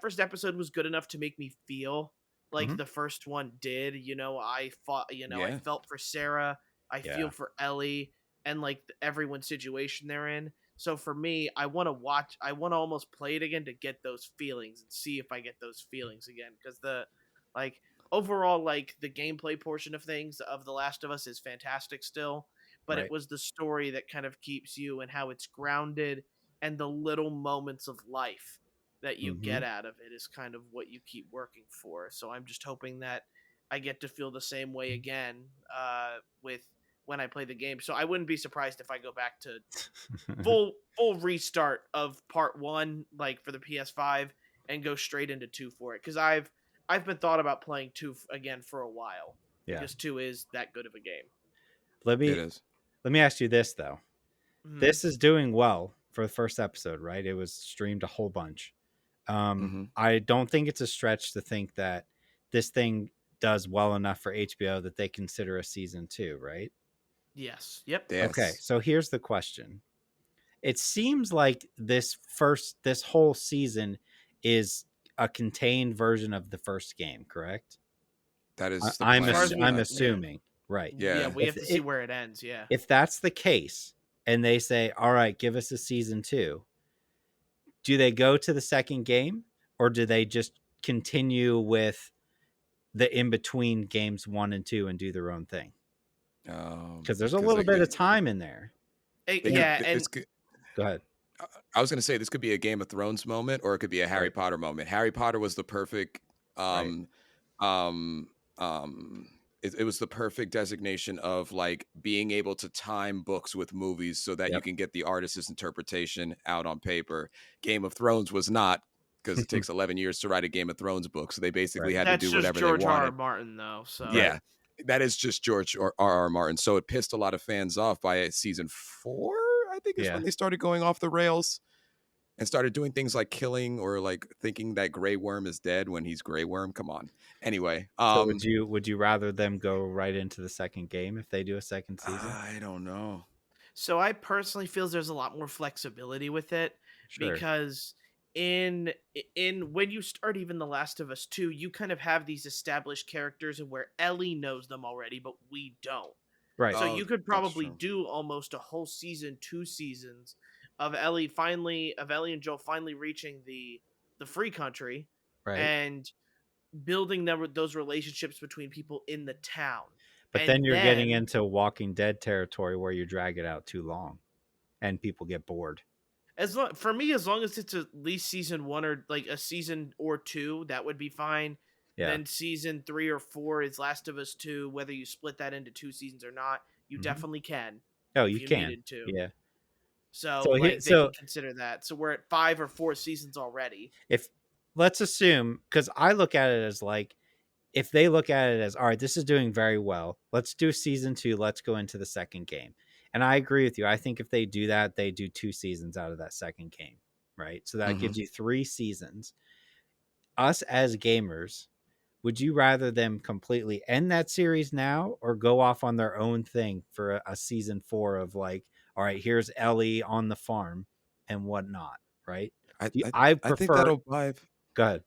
first episode was good enough to make me feel like Hmm. the first one did. You know, I fought. You know, I Yeah. felt for Sarah. I feel Yeah, for Ellie and like everyone's situation they're in. So for me, I want to watch. I want to almost play it again to get those feelings and see if I get those feelings again. Because the like overall, like the gameplay portion of things of The Last of Us is fantastic still, but it right. was the story that kind of keeps you and how it's grounded and the little moments of life that you Hmm. get out of it is kind of what you keep working for. So I'm just hoping that I get to feel the same way again with when I play the game. So I wouldn't be surprised if I go back to full restart of part 1 like for the PS5 and go straight into 2 for it, cuz I've been thought about playing 2 again for a while Yeah. because 2 is that good of a game. Let It me is. let me ask you this though. Mhm. This is doing well for the first episode, right? It was streamed a whole bunch. Mhm. I don't think it's a stretch to think that this thing does well enough for HBO that they consider a season 2, right? Yes. Yep. Okay, Yes. so here's the question. It seems like this whole season is a contained version of the first game, correct? That is the As far as plan. we I'm yeah. assuming, right? Yeah, Yeah. we If have to see it where it ends, yeah. if that's the case, and they say, "All right, give us a season 2," do they go to the second game, or do they just continue with the in between games 1 and 2 and do their own thing? Because there's a Because little bit of time in there. they And could Yeah, this and could go ahead. I was gonna say this could be a Game of Thrones moment or it could be a Harry Right, Potter moment. Harry Potter was the perfect right. um um um it was the perfect designation of like being able to time books with movies so that you Yep. can get the artist's interpretation out on paper. Game of Thrones was not because it takes 11 years to write a Game of Thrones book. So they basically Right, had to that's do just whatever they George R. R. wanted. Martin though, so right. Yeah. That is just George or R.R. Martin. So it pissed a lot of fans off by season 4, I think is Yeah. when they started going off the rails and started doing things like killing or like thinking that Grey Worm is dead when he's Grey Worm. Come on. Anyway, So would you rather them go right into the second game if they do a second season? I don't know. so I personally feels there's a lot more flexibility with it Sure. because in when you start even The Last of Us 2, you kind of have these established characters and where Ellie knows them already, but we don't. Right. So Oh, you could that's probably true. do almost a whole season, 2 seasons of Ellie and Joel finally reaching the free country Right. and building those relationships between people in the town. But then And you're getting then into Walking Dead territory where you drag it out too long and people get bored. for me, as long as it's at least season 1 or like a season or 2, that would be fine. Yeah. Then season 3 or 4 is Last of Us 2, whether you split that into 2 seasons or not, you Hmm. definitely can. Oh, if you you can. needed to. Yeah. So So here, like they so can consider that. So we're at 5 or 4 seasons already. if let's assume, because I look at it as like, if they look at it as, all right, this is doing very well, let's do season 2, let's go into the second game. And I agree with you. I think if they do that, they do 2 seasons out of that second game, right? So that Hmm. gives you 3 seasons. Us as gamers, would you rather them completely end that series now or go off on their own thing for a season 4 of like, all right, here's Ellie on the farm and whatnot, right? I, I I I think prefer, that'll buy. go ahead.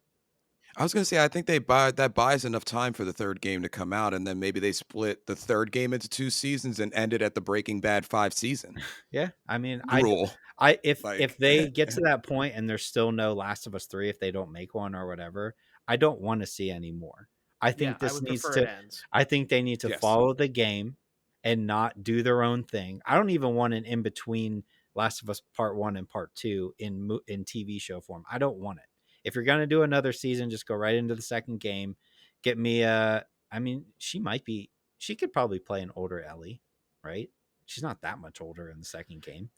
I was gonna say I think they buy that buys enough time for the third game to come out, and then maybe they split the third game into 2 seasons and end it at the Breaking Bad 5 season Yeah, I mean, rule. if Like, they get to that point and there's still no Last of Us 3, if they don't make one or whatever, I don't want to see any more. I Yeah, think I this would needs prefer it to ends. I think they need to yes, follow the game and not do their own thing. I don't even want an in between Last of Us Part 1 and Part 2 in TV show form. I don't want it. If you're going to do another season, just go right into the second game. Get me a I mean, she could probably play an older Ellie, right? She's not that much older in the second game.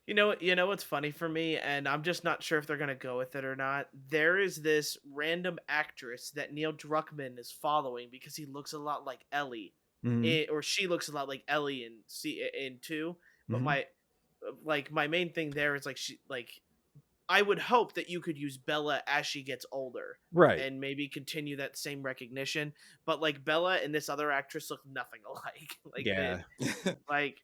You know what's funny for me, and I'm just not sure if they're gonna go with it or not. There is this random actress that Neil Druckmann is following because he looks a lot like Ellie, Mhm. or she looks a lot like Ellie in two. But Mhm. my main thing there is like she like I would hope that you could use Bella as she gets older Right. and maybe continue that same recognition. But like Bella and this other actress look nothing alike. Yeah. Like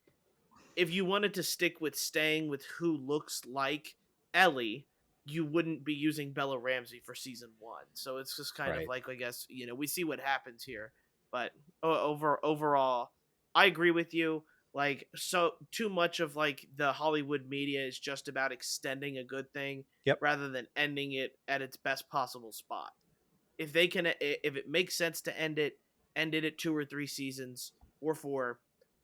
if you wanted to stick with staying with who looks like Ellie, you wouldn't be using Bella Ramsey for season 1. So it's just kind of Right. like I guess, we see what happens here. But overall, I agree with you. Like so too much of like the Hollywood media is just about extending a good thing Yep. rather than ending it at its best possible spot. If it makes sense to end it at 2 or 3 seasons or 4.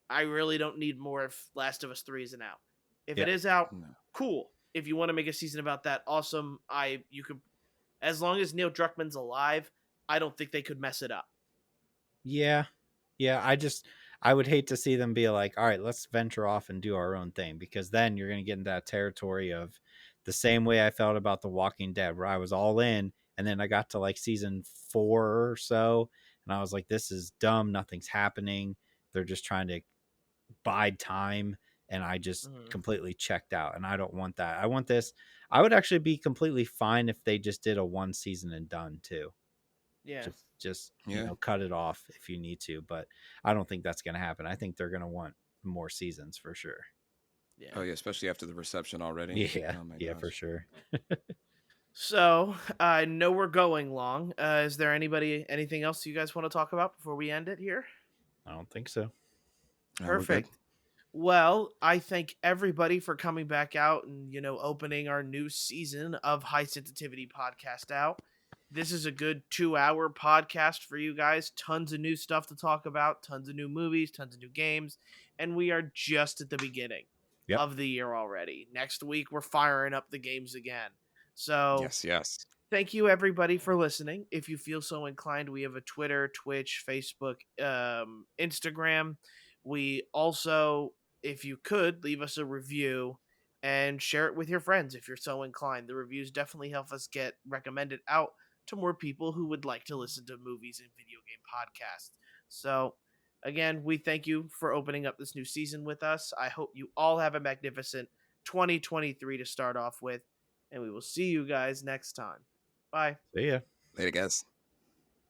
I really don't need more if Last of Us 3 isn't out. If it Yeah. is out, no. cool. If you want to make a season about that, awesome. You could, as long as Neil Druckmann's alive, I don't think they could mess it up. Yeah. Yeah. I would hate to see them be like, all right, let's venture off and do our own thing, because then you're going to get into that territory of the same way I felt about The Walking Dead, where I was all in. And then I got to like season 4 or so. And I was like, this is dumb. Nothing's happening. They're just trying to bide time. And I just Mhm. completely checked out. And I don't want that. I want this. I would actually be completely fine if they just did a 1 season and done too. Yeah, Just Yeah. cut it off if you need to, but I don't think that's going to happen. I think they're going to want more seasons for sure. Oh yeah. yeah, especially after the reception already. Yeah, Oh my yeah, for gosh. sure. So I know we're going long. Is there anything else you guys want to talk about before we end it here? I don't think so. We're good. Perfect. Well, I thank everybody for coming back out and, opening our new season of High Sensitivity Podcast out. This is a good 2-hour podcast for you guys. Tons of new stuff to talk about, tons of new movies, tons of new games, and we are just at the beginning Yep. of the year already. Next week, we're firing up the games again. So Yes, yes. thank you everybody for listening. If you feel so inclined, we have a Twitter, Twitch, Facebook, Instagram. We also, if you could, leave us a review and share it with your friends if you're so inclined. The reviews definitely help us get recommended out to more people who would like to listen to movies and video game podcasts. So again, we thank you for opening up this new season with us. I hope you all have a magnificent 2023 to start off with, and we will see you guys next time. Bye. See ya. Later, guys.